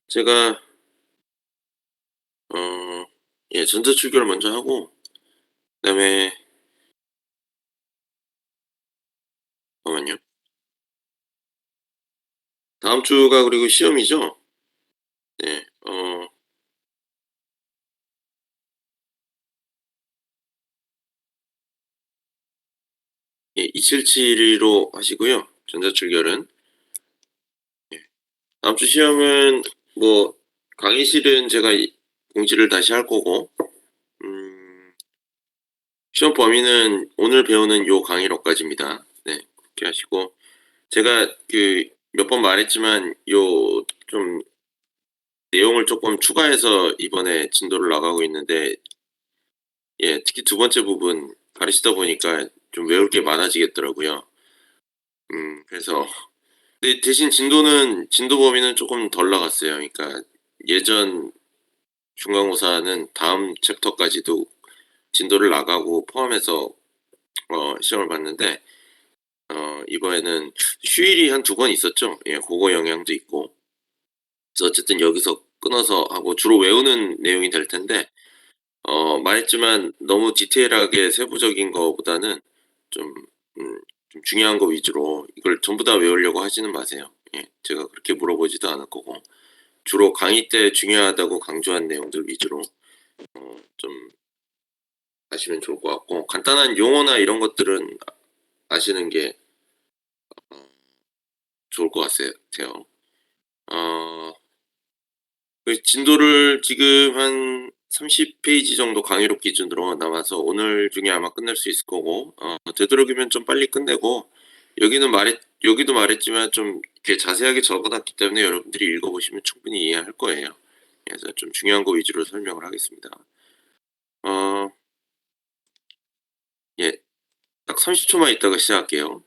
제가 어 전자출결을 먼저 하고 그다음에 잠깐만요. 다음 주가 그리고 시험이죠? 네. 예 2772로 하시고요, 전자출결은. 예. 다음 주 시험은 뭐 강의실은 제가 공지를 다시 할 거고, 음 시험 범위는 오늘 배우는 요 강의로까지입니다. 네. 그렇게 하시고, 제가 몇 번 말했지만 좀 내용을 쪼끔 추가해서 이번에 진도를 나가고 있는데, 예 특히 두 번째 부분 가르치다 보니까 좀 외울 게 많아지겠더라고요. 그래서 근데 대신 진도 범위는 쪼끔 덜 나갔어요. 그러니까 예전 중간고사는 다음 챕터까지도 진도를 나가고 포함해서 시험을 봤는데, 이번에는 휴일이 한 두 번 있었죠. 예 고거 영향도 있고. 그래서 어쨌든 여기서 끊어서 하고 주로 외우는 내용이 될 텐데, 말했지만 너무 디테일하게 세부적인 거보다는 좀 좀 중요한 거 위주로 이걸 전부 다 외우려고 하지는 마세요. 예. 제가 그렇게 물어보지도 않을 거고, 주로 강의 때 중요하다고 강조한 내용들 위주로 좀 아시면 좋을 것 같고, 간단한 용어나 이런 것들은 아시는 게 좋을 것 같아요. 어 진도를 지금 한 30 페이지 정도 강의록 기준으로 남아서 오늘 중에 아마 끝낼 수 있을 거고, 되도록이면 좀 빨리 끝내고, 여기도 말했지만 좀 이렇게 자세하게 적어 놨기 때문에 여러분들이 읽어 보시면 충분히 이해할 거예요. 그래서 좀 중요한 거 위주로 설명을 하겠습니다. 어 예. 딱 30 초만 있다가 시작할게요.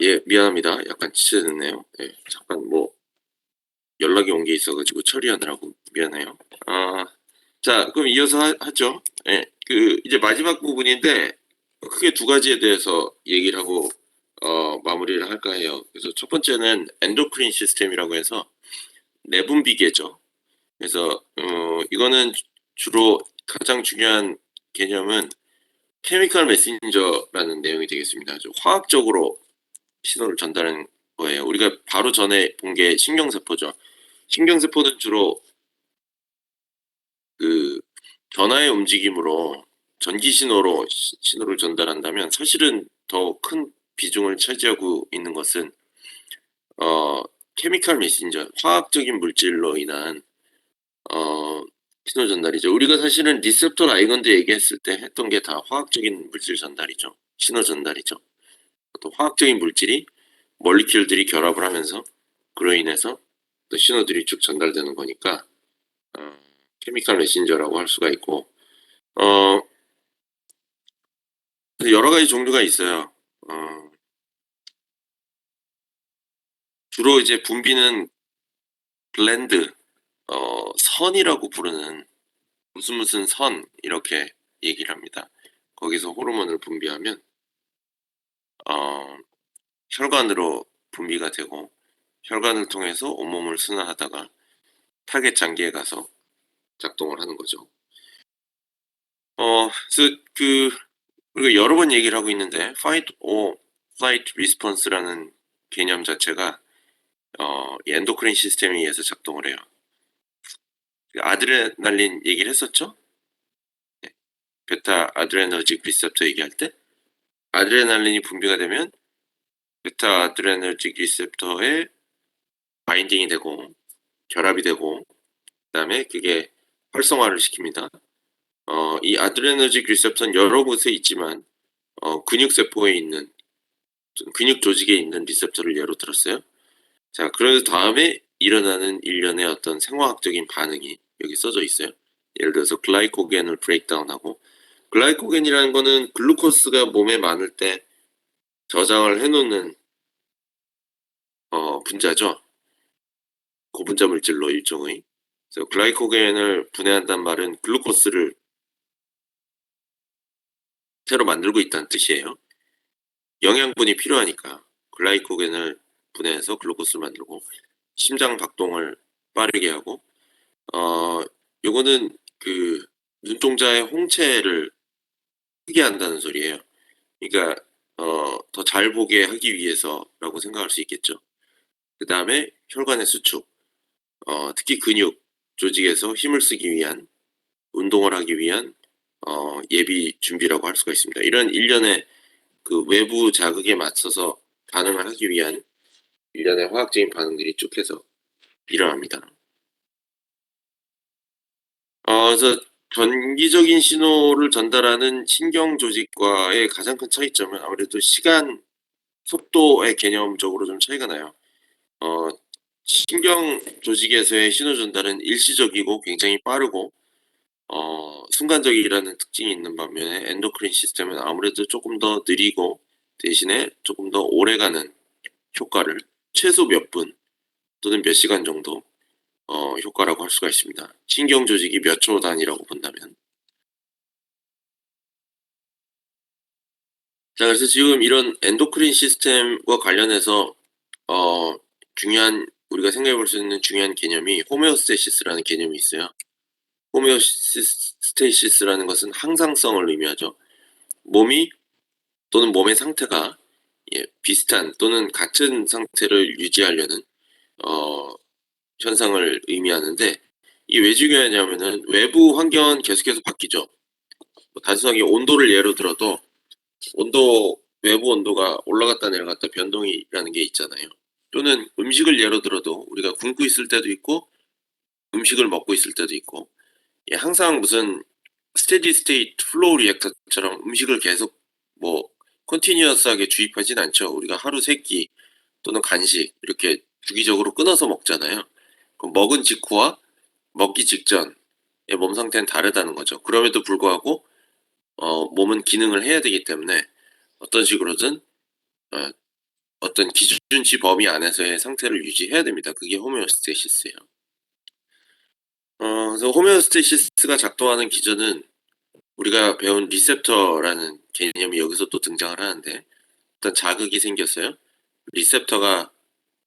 예. 미안합니다. 약간 지체됐네요. 예. 잠깐 연락이 온 게 있어 가지고 처리하느라고 미안해요. 아 자, 그럼 이어서 하죠. 예. 이제 마지막 부분인데, 크게 두 가지에 대해서 얘기를 하고 마무리를 할까 해요. 그래서 첫 번째는 엔도크린 시스템이라고 해서 내분비계죠. 그래서 이거는 주로 가장 중요한 개념은 케미컬 메신저라는 내용이 되겠습니다. 좀 화학적으로 신호를 전달하는 거예요. 우리가 바로 전에 본 게 신경세포죠. 신경세포는 주로 그 전하의 움직임으로 전기 신호로 신호를 전달한다면, 사실은 더 큰 비중을 차지하고 있는 것은 어 케미컬 메신저, 화학적인 물질로 인한 어 신호 전달이죠. 우리가 사실은 리셉터 라이건드 얘기했을 때 했던 게 다 화학적인 물질 전달이죠. 신호 전달이죠. 또 화학적인 물질이 몰리큘들이 결합을 하면서 그로 인해서 또 신호들이 쭉 전달되는 거니까 어 케미컬 메신저라고 할 수가 있고, 어 여러 가지 종류가 있어요. 어 주로 이제 분비는 글랜드, 선이라고 부르는, 무슨 무슨 선 이렇게 얘기를 합니다. 거기서 호르몬을 분비하면 혈관으로 분비가 되고 혈관을 통해서 온몸을 순환하다가 타겟 장기에 가서 작동을 하는 거죠. 그래서 우리가 여러 번 얘기를 하고 있는데 fight or flight response라는 개념 자체가 이 엔도크린 시스템에 의해서 작동을 해요. 그 아드레날린 얘기를 했었죠? 네. 베타 아드레너직 리셉터 얘기할 때 아드레날린이 분비가 되면 베타 아드레너직 리셉터에 바인딩이 되고 결합이 되고 그다음에 그게 활성화를 시킵니다. 이 아드레너직 리셉터는 여러 곳에 있지만 근육 세포에 있는 근육 조직에 있는 리셉터를 예로 들었어요. 자, 그런 다음에 일어나는 일련의 어떤 생화학적인 반응이 여기 써져 있어요. 예를 들어서 글라이코겐을 브레이크다운하고 글라이코겐이라는 거는 글루코스가 몸에 많을 때 저장을 해놓는 분자죠. 고분자 물질로 일종의. 그래서 글라이코겐을 분해한다는 말은 글루코스를 새로 만들고 있다는 뜻이에요. 영양분이 필요하니까 글라이코겐을 분해해서 글루코스를 만들고 심장 박동을 빠르게 하고 요거는 그 눈동자의 홍채를 크게 한다는 소리예요. 그러니까 더 잘 보게 하기 위해서라고 생각할 수 있겠죠. 그다음에 혈관의 수축, 특히 근육 조직에서 힘을 쓰기 위한 운동을 하기 위한 예비 준비라고 할 수가 있습니다. 이런 일련의 그 외부 자극에 맞서서 반응을 하기 위한 일련의 화학적인 반응들이 쭉 해서 일어납니다. 그래서 전기적인 신호를 전달하는 신경 조직과의 가장 큰 차이점은 아무래도 시간, 속도의 개념적으로 좀 차이가 나요. 어, 신경 조직에서의 신호 전달은 일시적이고 굉장히 빠르고 순간적이라는 특징이 있는 반면에 엔도크린 시스템은 아무래도 조금 더 느리고 대신에 조금 더 오래가는 효과를 최소 몇 분 또는 몇 시간 정도 효과라고 할 수가 있습니다. 신경 조직이 몇 초 단위라고 본다면. 자, 그래서 지금 이런 엔도크린 시스템과 관련해서 중요한 우리가 생각해 볼 수 있는 중요한 개념이 호메오스테시스라는 개념이 있어요. 호메오스테시스라는 것은 항상성을 의미하죠. 몸이 또는 몸의 상태가 비슷한 또는 같은 상태를 유지하려는 어, 현상을 의미하는데 이게 왜 중요하냐면은 외부 환경은 계속해서 바뀌죠. 뭐 단순하게 온도를 예로 들어도 외부 온도가 올라갔다 내려갔다 변동이라는 게 있잖아요. 또는 음식을 예로 들어도 우리가 굶고 있을 때도 있고 음식을 먹고 있을 때도 있고 항상 무슨 스테디 스테이트 플로우 리액터처럼 음식을 계속 뭐 컨티뉴어스하게 주입하진 않죠. 우리가 하루 세 끼 또는 간식 이렇게 주기적으로 끊어서 먹잖아요. 그럼 먹은 직후와 먹기 직전의 몸 상태는 다르다는 거죠. 그럼에도 불구하고 몸은 기능을 해야 되기 때문에 어떤 식으로든 어, 어떤 기준치 범위 안에서의 상태를 유지해야 됩니다. 그게 호메오스테시스예요. 그래서 호메오스테시스가 작동하는 기전은 우리가 배운 리셉터라는 개념이 여기서 또 등장을 하는데 일단 자극이 생겼어요. 리셉터가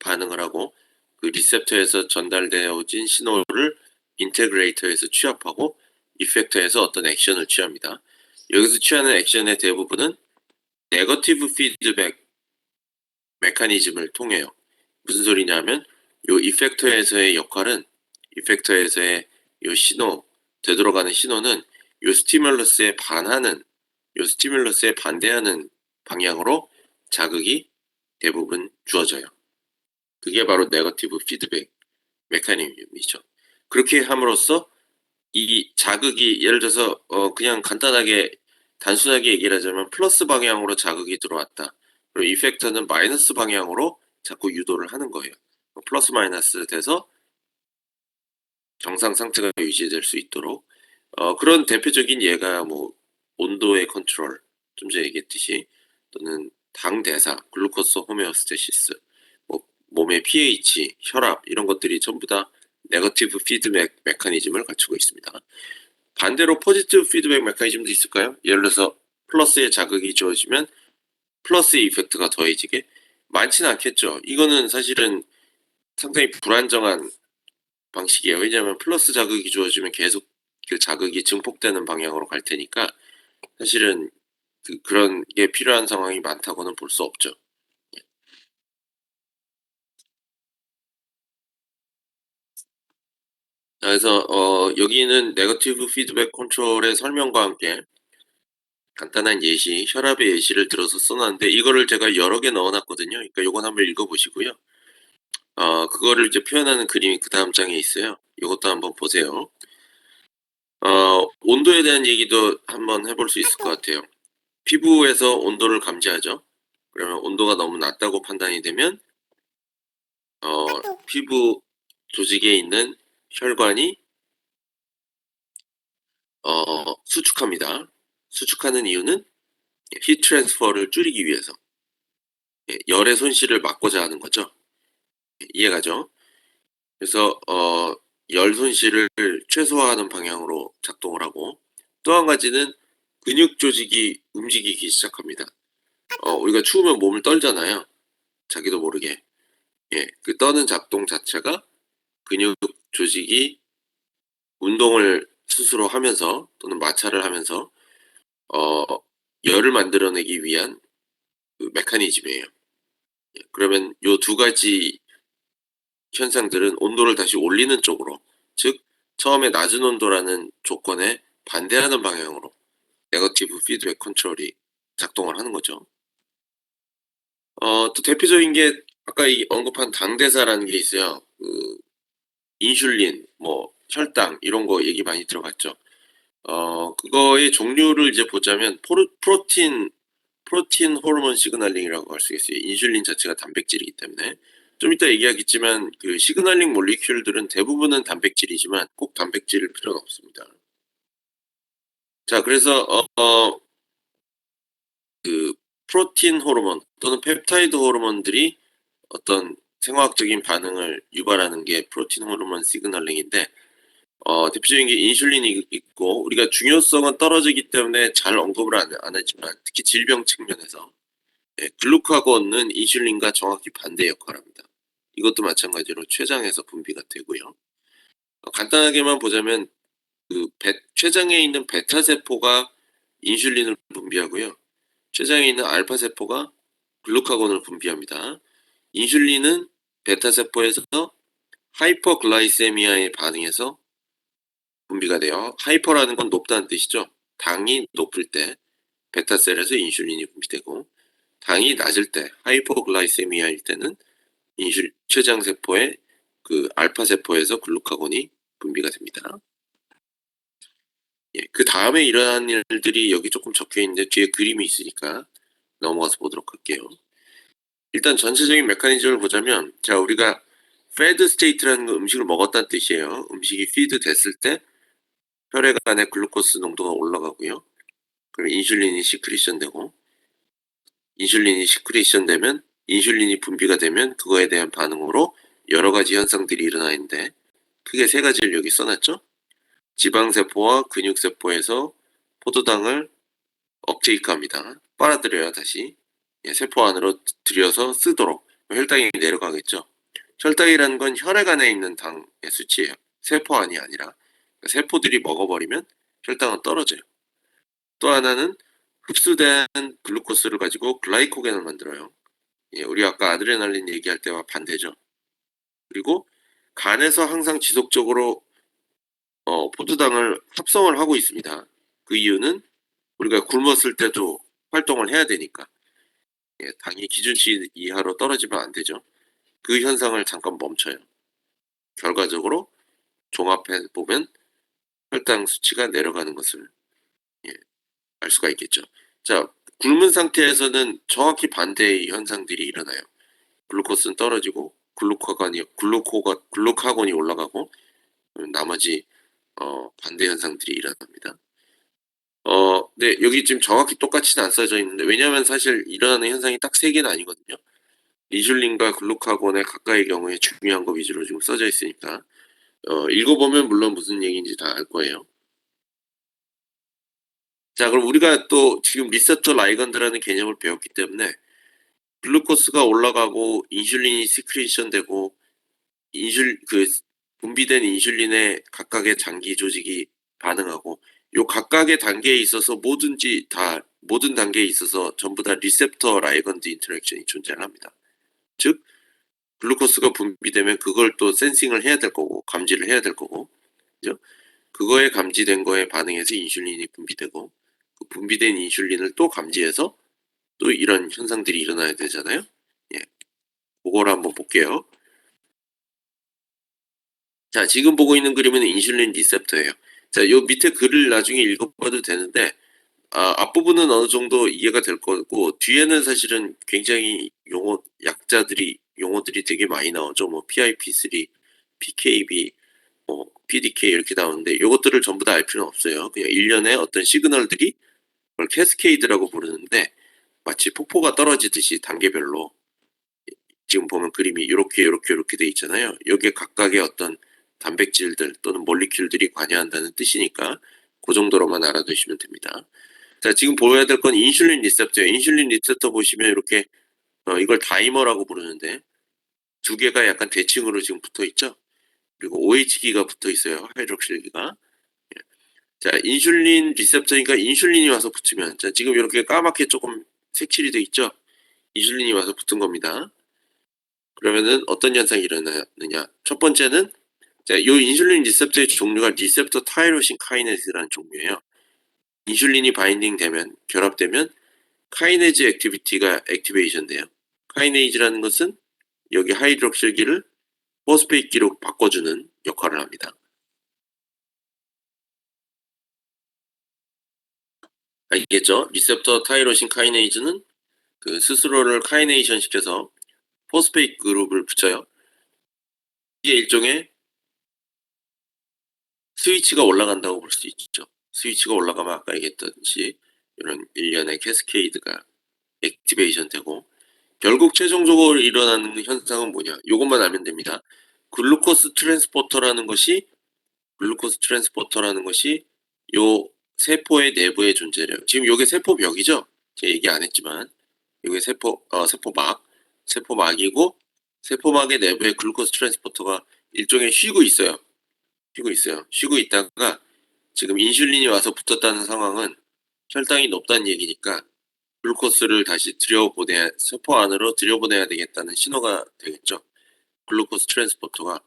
반응을 하고 그 리셉터에서 전달되어진 신호를 인테그레이터에서 취합하고 이펙터에서 어떤 액션을 취합니다. 여기서 취하는 액션의 대부분은 네거티브 피드백 메커니즘을 통해요. 무슨 소리냐면 요 이펙터에서의 역할은 이펙터에서의 요 신호 되돌아가는 신호는 요 스티뮬러스에 반하는 요 스티뮬러스에 반대하는 방향으로 자극이 대부분 주어져요. 그게 바로 네거티브 피드백 메커니즘이죠. 그렇게 함으로써 이 자극이 예를 들어서 그냥 간단하게 단순하게 얘기를 하자면 플러스 방향으로 자극이 들어왔다. 그리고 이펙터는 마이너스 방향으로 자꾸 유도를 하는 거예요. 플러스 마이너스 돼서 정상 상태가 유지될 수 있도록 그런 대표적인 예가 뭐 온도의 컨트롤 좀 전에 얘기했듯이 또는 당 대사 글루코스 호메오스테시스 뭐 몸의 pH 혈압 이런 것들이 전부 다 네거티브 피드백 메커니즘을 갖추고 있습니다. 반대로 포지티브 피드백 메커니즘도 있을까요? 예를 들어서 플러스의 자극이 주어지면 플러스의 이펙트가 더해지게 많지는 않겠죠. 이거는 사실은 상당히 불안정한 방식이에요. 왜냐하면 플러스 자극이 주어지면 계속 그 자극이 증폭되는 방향으로 갈 테니까 사실은 그런 게 필요한 상황이 많다고는 볼 수 없죠. 그래서 여기는 네거티브 피드백 컨트롤의 설명과 함께 간단한 예시, 혈압의 예시를 들어서 써 놨는데 이거를 제가 여러 개 넣어 놨거든요. 그러니까 요건 한번 읽어 보시고요. 그거를 이제 표현하는 그림이 그다음 장에 있어요. 요것도 한번 보세요. 온도에 대한 얘기도 한번 해볼 수 있을 것 같아요. 피부에서 온도를 감지하죠. 그러면 온도가 너무 낮다고 판단이 되면 피부 조직에 있는 혈관이 수축합니다. 수축하는 이유는 히트 트랜스퍼를 줄이기 위해서 열의 손실을 막고자 하는 거죠. 이해가죠? 그래서 열 손실을 최소화하는 방향으로 작동을 하고 또 한 가지는 근육 조직이 움직이기 시작합니다. 우리가 추우면 몸을 떨잖아요. 자기도 모르게. 그 떠는 작동 자체가 근육 조직이 운동을 스스로 하면서 또는 마찰을 하면서 어 열을 만들어내기 위한 그 메커니즘이에요. 그러면 요 두 가지 현상들은 온도를 다시 올리는 쪽으로, 즉 처음에 낮은 온도라는 조건에 반대하는 방향으로 네거티브 피드백 컨트롤이 작동을 하는 거죠. 또 대표적인 게 아까 언급한 당대사라는 게 있어요. 인슐린, 뭐 혈당 이런 거 얘기 많이 들어봤죠. 그거의 종류를 이제 보자면 프로틴 호르몬 시그널링이라고 할 수 있어요. 인슐린 자체가 단백질이기 때문에. 좀 이따 얘기하겠지만 그 시그널링 몰리큘들은 대부분은 단백질이지만 꼭 단백질일 필요는 없습니다. 자, 그래서 그 프로틴 호르몬 또는 펩타이드 호르몬들이 어떤 생화학적인 반응을 유발하는 게 프로틴 호르몬 시그널링인데 대표적인 게 인슐린이 있고 우리가 중요성은 떨어지기 때문에 잘 언급을 안 했지만 특히 질병 측면에서 글루카곤은 인슐린과 정확히 반대 역할을 합니다. 이것도 마찬가지로 췌장에서 분비가 되고요. 간단하게만 보자면 췌장에 있는 베타 세포가 인슐린을 분비하고요. 췌장에 있는 알파 세포가 글루카곤을 분비합니다. 인슐린은 베타 세포에서 하이퍼글라이세미아에 반응해서 분비가 돼요. 하이퍼라는 건 높다는 뜻이죠. 당이 높을 때 베타셀에서 인슐린이 분비되고 당이 낮을 때 하이퍼글라이세미아일 때는 췌장 세포의 그 알파 세포에서 글루카곤이 분비가 됩니다. 그 다음에 일어나는 일들이 여기 조금 적혀 있는데 뒤에 그림이 있으니까 넘어가서 보도록 할게요. 일단 전체적인 메커니즘을 보자면 자 우리가 fed state라는 건 음식을 먹었다는 뜻이에요. 음식이 feed 됐을 때 혈액안에 글루코스 농도가 올라가고요. 그럼 인슐린이 시크리션 되고 인슐린이 시크리션 되면 인슐린이 분비가 되면 그거에 대한 반응으로 여러 가지 현상들이 일어나 있는데 크게 세 가지를 여기 써놨죠. 지방세포와 근육세포에서 포도당을 업테이크합니다. 빨아들여요 다시. 세포 안으로 들여서 쓰도록 혈당이 내려가겠죠. 혈당이라는 건 혈액 안에 있는 당의 수치예요. 세포 안이 아니라 세포들이 먹어버리면 혈당은 떨어져요. 또 하나는 흡수된 글루코스를 가지고 글라이코겐을 만들어요. 우리 아까 아드레날린 얘기할 때와 반대죠. 그리고 간에서 항상 지속적으로 포도당을 합성을 하고 있습니다. 그 이유는 우리가 굶었을 때도 활동을 해야 되니까. 당이 기준치 이하로 떨어지면 안 되죠. 그 현상을 잠깐 멈춰요. 결과적으로 종합해 보면 혈당 수치가 내려가는 것을 예, 알 수가 있겠죠. 자, 굶은 상태에서는 정확히 반대의 현상들이 일어나요. 글루코스는 떨어지고 글루카곤이 올라가고 나머지 반대 현상들이 일어납니다. 네, 여기 지금 정확히 똑같이는 안 써져 있는데 왜냐하면 사실 일어나는 현상이 딱 세 개는 아니거든요. 인슐린과 글루카곤의 각각의 경우에 중요한 거 위주로 지금 써져 있으니까 읽어보면 물론 무슨 얘기인지 다 알 거예요. 자, 그럼 우리가 또 지금 리세പ്터 라이건드라는 개념을 배웠기 때문에 글루코스가 올라가고 인슐린이 시크리션 되고 분비된 인슐린에 각각의 장기 조직이 반응하고, 요 각각의 단계에 있어서 모든 단계에 있어서 전부 다 리셉터 라이건드 인터랙션이 존재를 합니다. 즉 글루코스가 분비되면 그걸 또 센싱을 해야 될 거고 감지를 해야 될 거고, 그죠? 그거에 감지된 거에 반응해서 인슐린이 분비되고, 그 분비된 인슐린을 또 감지해서 또 이런 현상들이 일어나야 되잖아요. 예, 그걸 한번 볼게요. 자, 지금 보고 있는 그림은 인슐린 리셉터예요. 자, 요 밑에 글을 나중에 읽어봐도 되는데, 앞부분은 어느 정도 이해가 될 거고, 뒤에는 사실은 굉장히 용어들이 되게 많이 나오죠. 뭐 PIP3, PKB, 뭐 PDK 이렇게 나오는데, 요것들을 전부 다 알 필요는 없어요. 그냥 일련의 어떤 시그널들이, 그걸 캐스케이드라고 부르는데, 마치 폭포가 떨어지듯이 단계별로, 지금 보면 그림이 이렇게 돼 있잖아요. 여기에 각각의 어떤 단백질들 또는 몰리큘들이 관여한다는 뜻이니까 그 정도로만 알아두시면 됩니다. 자, 지금 보여야 될 건 인슐린 리셉터예요. 인슐린 리셉터 보시면 이렇게 이걸 다이머라고 부르는데, 두 개가 약간 대칭으로 지금 붙어 있죠. 그리고 OH기가 붙어 있어요. 하이드록실기가. 예. 자, 인슐린 리셉터니까 인슐린이 와서 붙으면, 자, 지금 이렇게 까맣게 조금 색칠이 돼 있죠. 인슐린이 와서 붙은 겁니다. 그러면은 어떤 현상이 일어나느냐? 첫 번째는, 자, 요 인슐린 리셉터의 종류가 리셉터 타이로신 카이네즈라는 종류예요. 인슐린이 결합되면 카이네즈 액티비티가 액티베이션 돼요. 카이네이즈라는 것은 여기 하이드록실기를 포스페이트기로 바꿔주는 역할을 합니다. 알겠죠? 리셉터 타이로신 카이네이즈는 그 스스로를 카이네이션 시켜서 포스페이트 그룹을 붙여요. 이게 일종의 스위치가 올라간다고 볼 수 있죠. 스위치가 올라가면 아까 얘기했듯이 이런 일련의 캐스케이드가 액티베이션 되고, 결국 최종적으로 일어나는 현상은 뭐냐? 이것만 알면 됩니다. 글루코스 트랜스포터라는 것이 요 세포의 내부에 존재해요. 지금 요게 세포벽이죠? 제가 얘기 안 했지만 요게 세포막이고, 세포막의 내부에 글루코스 트랜스포터가 일종의 쉬고 있어요. 쉬고 있다가 지금 인슐린이 와서 붙었다는 상황은 혈당이 높다는 얘기니까 글루코스를 다시 세포 안으로 들여보내야 되겠다는 신호가 되겠죠. 글루코스 트랜스포터가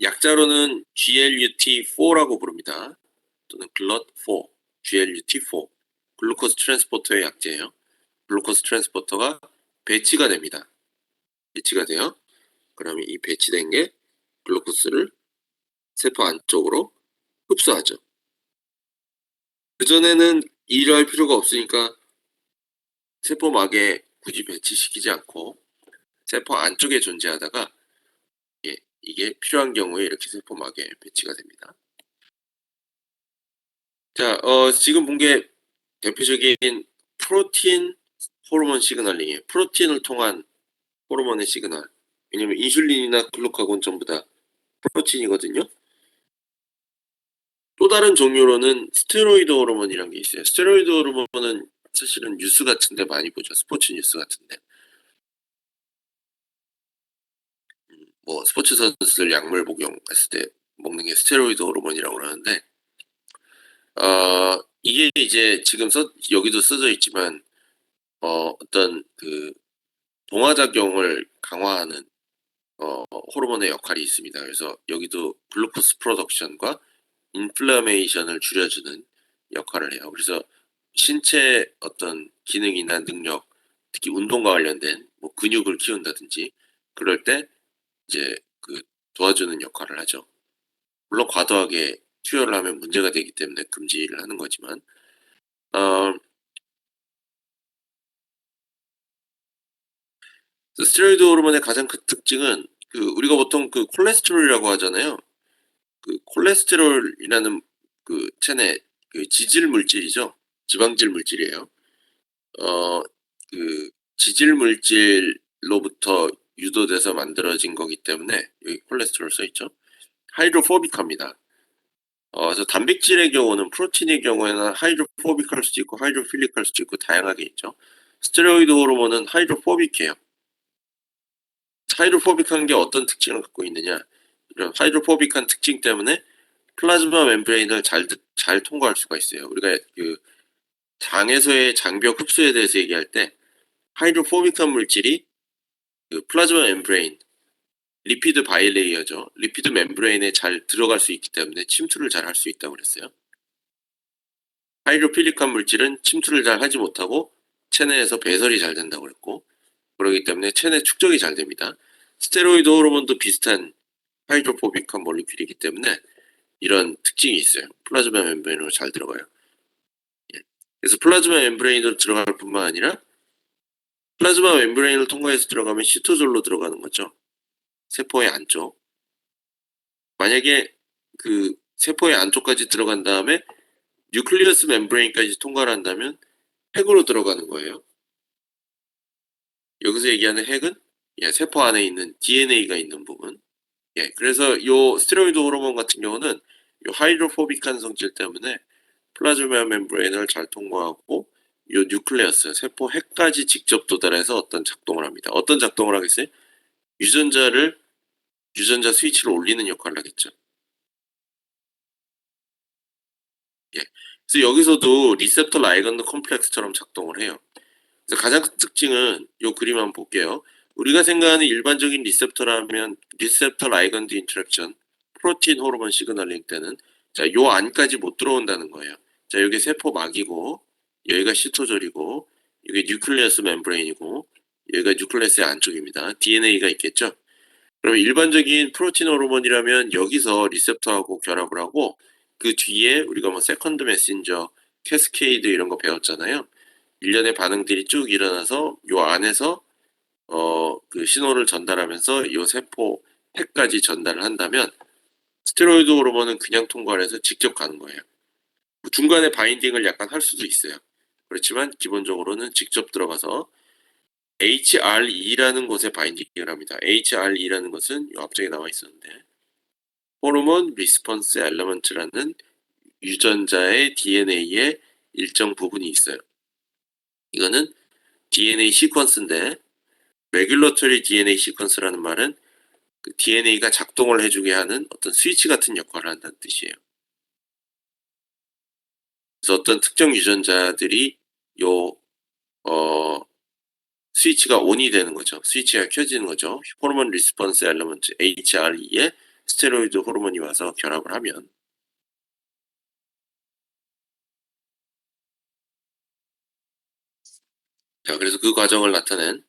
약자로는 GLUT4라고 부릅니다. 또는 GLUT4, GLUT4. 글루코스 트랜스포터의 약자예요. 글루코스 트랜스포터가 배치가 됩니다. 배치가 돼요. 그러면 이 배치된 게 글루코스를 세포 안쪽으로 흡수하죠. 그전에는 일할 필요가 없으니까 세포막에 굳이 배치시키지 않고 세포 안쪽에 존재하다가, 이게 필요한 경우에 이렇게 세포막에 배치가 됩니다. 자, 지금 본 게 대표적인 프로틴 호르몬 시그널링이에요. 프로틴을 통한 호르몬의 시그널. 왜냐면 인슐린이나 글루카곤 전부 다 프로틴이거든요. 또 다른 종류로는 스테로이드 호르몬이라는 게 있어요. 스테로이드 호르몬은 사실은 뉴스 같은데 많이 보죠. 스포츠 뉴스 같은데. 뭐 스포츠 선수들 약물 복용했을 때 먹는 게 스테로이드 호르몬이라고 그러는데, 이게 이제 지금 여기도 써져 있지만, 어떤 그 동화작용을 강화하는 호르몬의 역할이 있습니다. 그래서 여기도 글루코스 프로덕션과 인플라메이션을 줄여주는 역할을 해요. 그래서 신체 어떤 기능이나 능력, 특히 운동과 관련된 뭐 근육을 키운다든지 그럴 때 이제 그 도와주는 역할을 하죠. 물론 과도하게 투여를 하면 문제가 되기 때문에 금지를 하는 거지만, 어, 스테로이드 호르몬의 가장 큰 특징은 우리가 보통 콜레스테롤이라고 하잖아요. 콜레스테롤이라는 체내 지질 물질이죠. 지방질 물질이에요. 어, 지질 물질로부터 유도돼서 만들어진 거기 때문에 여기 콜레스테롤 써 있죠. 하이드로포빅합니다. 그래서 단백질의 경우는, 프로틴의 경우에는 하이드로포빅할 수도 있고 하이드로필릭할 수도 있고 다양하게 있죠. 스테로이드 호르몬은 하이드로포빅해요. 하이드로포빅한 게 어떤 특징을 갖고 있느냐? 이런 하이드로포빅한 특징 때문에 플라즈마 멤브레인을 잘 통과할 수가 있어요. 우리가 그 장에서의 장벽 흡수에 대해서 얘기할 때 하이드로포빅한 물질이 그 플라즈마 멤브레인, 리피드 바이레이어죠. 리피드 멤브레인에 잘 들어갈 수 있기 때문에 침투를 잘 할 수 있다고 그랬어요. 하이드로필릭한 물질은 침투를 잘 하지 못하고 체내에서 배설이 잘 된다고 그랬고, 그렇기 때문에 체내 축적이 잘 됩니다. 스테로이드 호르몬도 비슷한 하이드로포빅한 몰리큘이기 때문에 이런 특징이 있어요. 플라즈마 멤브레인으로 잘 들어가요. 예. 그래서 플라즈마 멤브레인으로 들어갈 뿐만 아니라 플라즈마 멤브레인을 통과해서 들어가면 시토졸로 들어가는 거죠. 세포의 안쪽. 만약에 그 세포의 안쪽까지 들어간 다음에 뉴클리어스 멤브레인까지 통과를 한다면 핵으로 들어가는 거예요. 여기서 얘기하는 핵은 예, 세포 안에 있는 DNA가 있는 부분. 예, 그래서 요 스테로이드 호르몬 같은 경우는 요 하이드로포빅한 성질 때문에 플라즈마 멤브레인을 잘 통과하고 요 뉴클레어스 세포 핵까지 직접 도달해서 어떤 작동을 합니다. 어떤 작동을 하겠어요? 유전자 스위치를 올리는 역할을 하겠죠. 예. 그래서 여기서도 리셉터 라이건드 컴플렉스처럼 작동을 해요. 그래서 가장 큰 특징은 요 그림 한번 볼게요. 우리가 생각하는 일반적인 리셉터라면 리셉터 라이건드 인터랙션, 프로틴 호르몬 시그널링 때는 자, 요 안까지 못 들어온다는 거예요. 자, 여기 세포막이고 여기가 시토졸이고 여기 뉴클리어스 멤브레인이고 여기가 뉴클레스의 안쪽입니다. DNA가 있겠죠? 그러면 일반적인 프로틴 호르몬이라면 여기서 리셉터하고 결합을 하고 그 뒤에 우리가 뭐 세컨드 메신저, 캐스케이드 이런 거 배웠잖아요. 일련의 반응들이 쭉 일어나서 요 안에서 그 신호를 전달하면서 요 세포 핵까지 전달을 한다면 스테로이드 호르몬은 그냥 통과를 해서 직접 가는 거예요. 중간에 바인딩을 약간 할 수도 있어요. 그렇지만 기본적으로는 직접 들어가서 HRE라는 곳에 바인딩을 합니다. HRE라는 것은 요 앞쪽에 나와 있었는데 호르몬 리스폰스 엘리먼트라는 유전자의 DNA의 일정 부분이 있어요. 이거는 DNA 시퀀스인데 레귤러터리 DNA 시퀀스라는 말은 그 DNA가 작동을 해주게 하는 어떤 스위치 같은 역할을 한다는 뜻이에요. 그래서 어떤 특정 유전자들이 요 스위치가 온이 되는 거죠. 스위치가 켜지는 거죠. 호르몬 리스폰스 엘리먼트 HRE에 스테로이드 호르몬이 와서 결합을 하면 자, 그래서 그 과정을 나타낸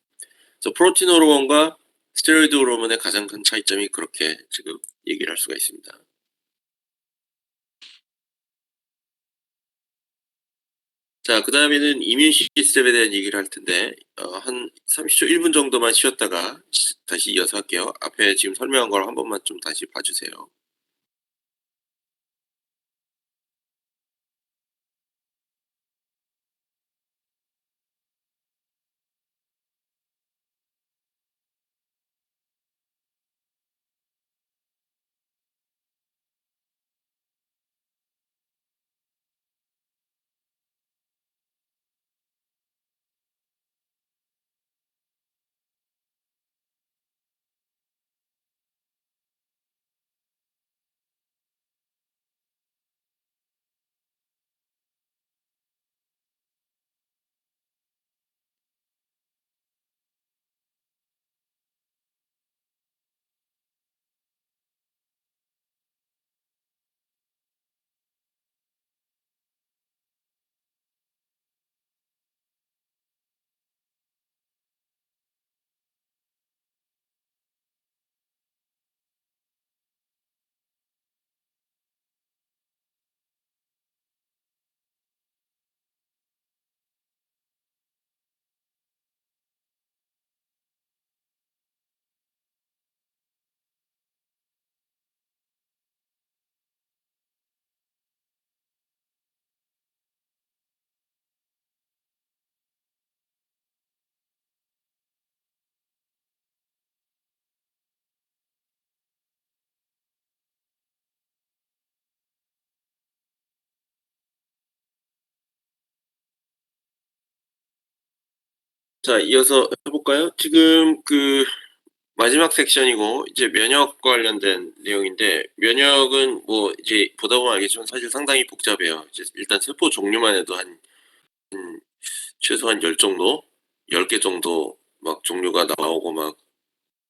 그래서 프로틴 호르몬과 스테로이드 호르몬의 가장 큰 차이점이 그렇게 지금 얘기를 할 수가 있습니다. 자, 그 다음에는 이뮤 시스템에 대한 얘기를 할 텐데 한 30초 1분 정도만 쉬었다가 다시 이어서 할게요. 앞에 지금 설명한 걸 한 번만 좀 다시 봐주세요. 자, 이어서 해볼까요? 지금 그 마지막 섹션이고 이제 면역 관련된 내용인데, 면역은 뭐 이제 보다 보면 알겠지만 사실 상당히 복잡해요. 이제 일단 세포 종류만 해도 한 최소한 10 정도, 10개 정도 막 종류가 나오고 막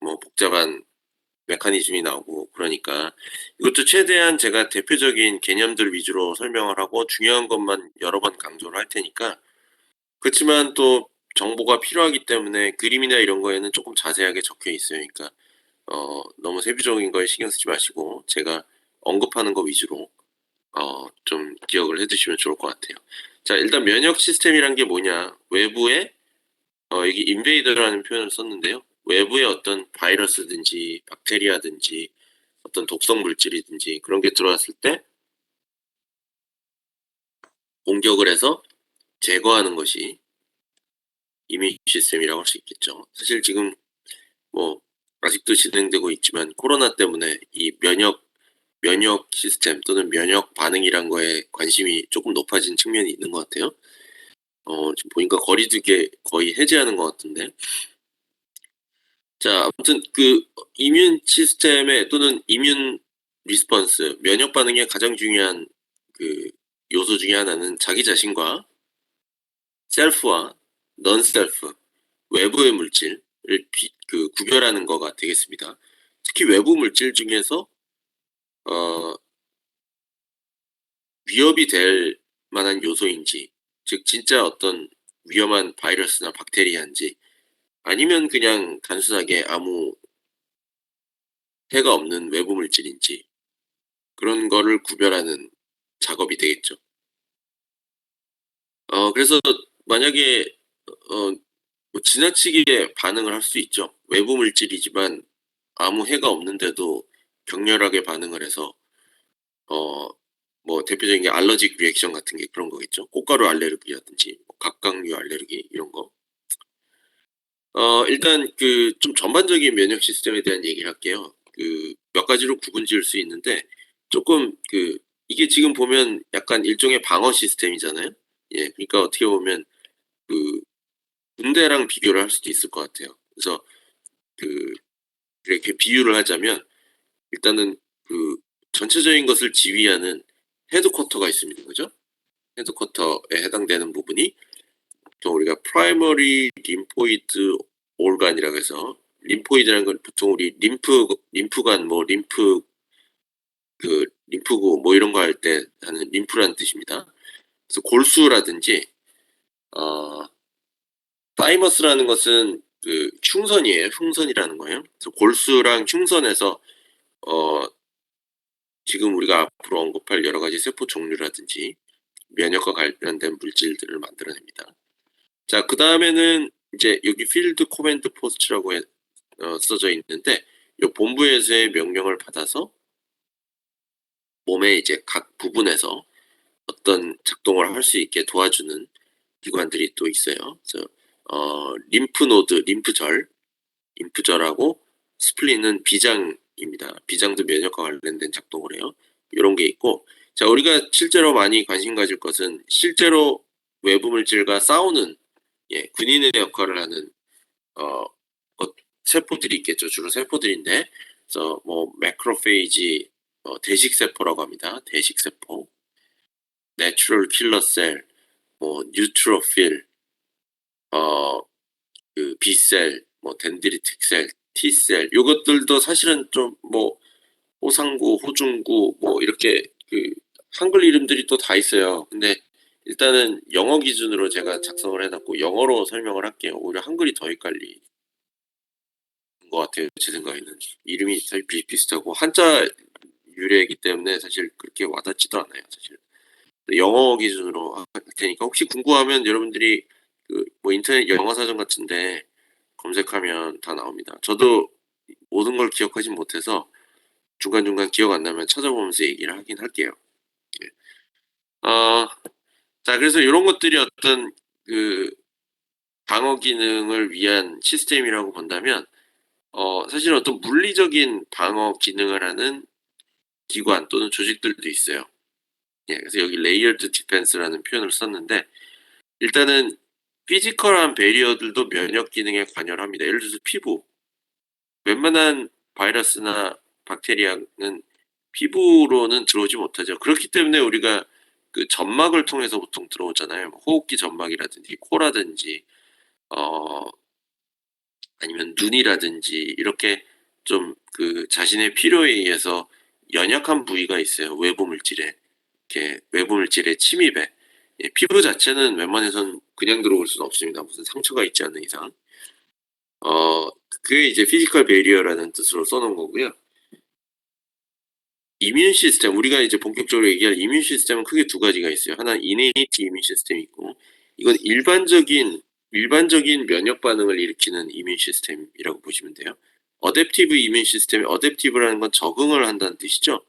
뭐 복잡한 메커니즘이 나오고 그러니까 이것도 최대한 제가 대표적인 개념들 위주로 설명을 하고 중요한 것만 여러 번 강조를 할 테니까, 그렇지만 또 정보가 필요하기 때문에 그림이나 이런 거에는 조금 자세하게 적혀 있어요. 그러니까 너무 세부적인 거에 신경 쓰지 마시고 제가 언급하는 거 위주로 좀 기억을 해 두시면 좋을 것 같아요. 자, 일단 면역 시스템이란 게 뭐냐? 외부에 여기 인베이더라는 표현을 썼는데요. 외부에 어떤 바이러스든지 박테리아든지 어떤 독성 물질이든지 그런 게 들어왔을 때 공격을 해서 제거하는 것이 이뮤 시스템이라고 할 수 있겠죠. 사실 지금 뭐 아직도 진행되고 있지만 코로나 때문에 이 면역 시스템 또는 면역 반응이란 거에 관심이 조금 높아진 측면이 있는 것 같아요. 지금 보니까 거리두기 거의 해제하는 것 같은데. 자, 아무튼 그 이뮨 시스템의 또는 이뮨 리스폰스, 면역 반응의 가장 중요한 그 요소 중에 하나는 자기 자신과 셀프와 넌 셀프, 외부의 물질을 구별하는 거가 되겠습니다. 특히 외부 물질 중에서 어 위협이 될 만한 요소인지, 즉 진짜 어떤 위험한 바이러스나 박테리아인지 아니면 그냥 단순하게 아무 해가 없는 외부 물질인지, 그런 거를 구별하는 작업이 되겠죠. 그래서 만약에 어 뭐 지나치게 반응을 할 수 있죠. 외부 물질이지만 아무 해가 없는데도 격렬하게 반응을 해서 어 뭐 대표적인 게 알러직 리액션 같은 게 그런 거겠죠. 꽃가루 알레르기라든지 뭐 각각류 알레르기 이런 거. 일단 그 좀 전반적인 면역 시스템에 대한 얘기를 할게요. 그 몇 가지로 구분 지을 수 있는데, 조금 이게 지금 보면 약간 일종의 방어 시스템이잖아요. 예. 그러니까 어떻게 보면 그 군대랑 비교를 할 수도 있을 것 같아요. 그래서 그 이렇게 비유를 하자면, 일단은 그 전체적인 것을 지휘하는 헤드쿼터가 있습니다. 그죠? 헤드쿼터에 해당되는 부분이 보통 우리가 프라이머리 림포이드 organ이라고 해서, 림포이드라는 건 보통 우리 림프관 뭐 림프구 뭐 이런 거 할 때 하는 림프라는 뜻입니다. 그래서 골수라든지 어 타이머스라는 것은 그 흉선이에요. 흉선이라는 거예요. 그래서 골수랑 흉선에서 어 지금 우리가 앞으로 언급할 여러 가지 세포 종류라든지 면역과 관련된 물질들을 만들어냅니다. 자, 그다음에는 이제 여기 필드 코맨드 포스트라고 써져 있는데, 요 본부에서의 명령을 받아서 몸의 이제 각 부분에서 어떤 작동을 할 수 있게 도와주는 기관들이 또 있어요. 그래서 림프 노드, 림프절하고 스플린은 비장입니다. 비장도 면역과 관련된 작동을 해요. 요런 게 있고, 자, 우리가 실제로 많이 관심 가질 것은 실제로 외부 물질과 싸우는, 예, 군인의 역할을 하는 어 세포들이 있겠죠. 주로 세포들인데, 그래서 뭐 매크로페이지, 대식 세포라고 합니다. 대식 세포, 내추럴 킬러 셀, 뭐 뉴트로필, 어 B셀, 뭐 덴드리틱 셀, T셀, 요것들도 사실은 좀 뭐 호상구, 호중구 뭐 이렇게 한글 이름들이 또 다 있어요. 근데 일단은 영어 기준으로 제가 작성을 해 놨고 영어로 설명을 할게요. 오히려 한글이 더 헷갈리는 것 같아요, 제 생각에는. 이름이 사실 비슷비슷하고 한자 유래이기 때문에 사실 그렇게 와닿지도 않아요, 사실. 영어 기준으로 할 테니까 혹시 궁금하면 여러분들이 뭐 인터넷 영어 사전 같은 데 검색하면 다 나옵니다. 저도 모든 걸 기억하진 못해서 중간중간 기억 안 나면 찾아보면서 얘기를 하긴 할게요. 예. 어 자, 그래서 요런 것들이 어떤 그 방어 기능을 위한 시스템이라고 본다면, 사실 어떤 물리적인 방어 기능을 하는 기관 또는 조직들도 있어요. 예. 그래서 여기 레이어드 디펜스라는 표현을 썼는데, 일단은 피지컬한 배리어들도 면역 기능에 관여를 합니다. 예를 들어서 피부. 웬만한 바이러스나 박테리아는 피부로는 들어오지 못하죠. 그렇기 때문에 우리가 그 점막을 통해서 보통 들어오잖아요. 뭐 호흡기 점막이라든지 코라든지 어 아니면 눈이라든지 이렇게 좀 그 자신의 필요에 의해서 연약한 부위가 있어요. 외부 물질에. 이렇게 외부 물질의 침입에. 예, 피부 자체는 웬만해선 그냥 들어올 수는 없습니다. 무슨 상처가 있지 않는 이상. 그게 이제 피지컬 베리어라는 뜻으로 써 놓은 거고요. 이뮨 시스템, 우리가 이제 본격적으로 얘기할 이뮨 시스템은 크게 두 가지가 있어요. 하나는 이네이트 이뮨 시스템이 있고, 이건 일반적인 면역 반응을 일으키는 이뮨 시스템이라고 보시면 돼요. 어댑티브 이뮨 시스템이, 어댑티브라는 건 적응을 한다는 뜻이죠.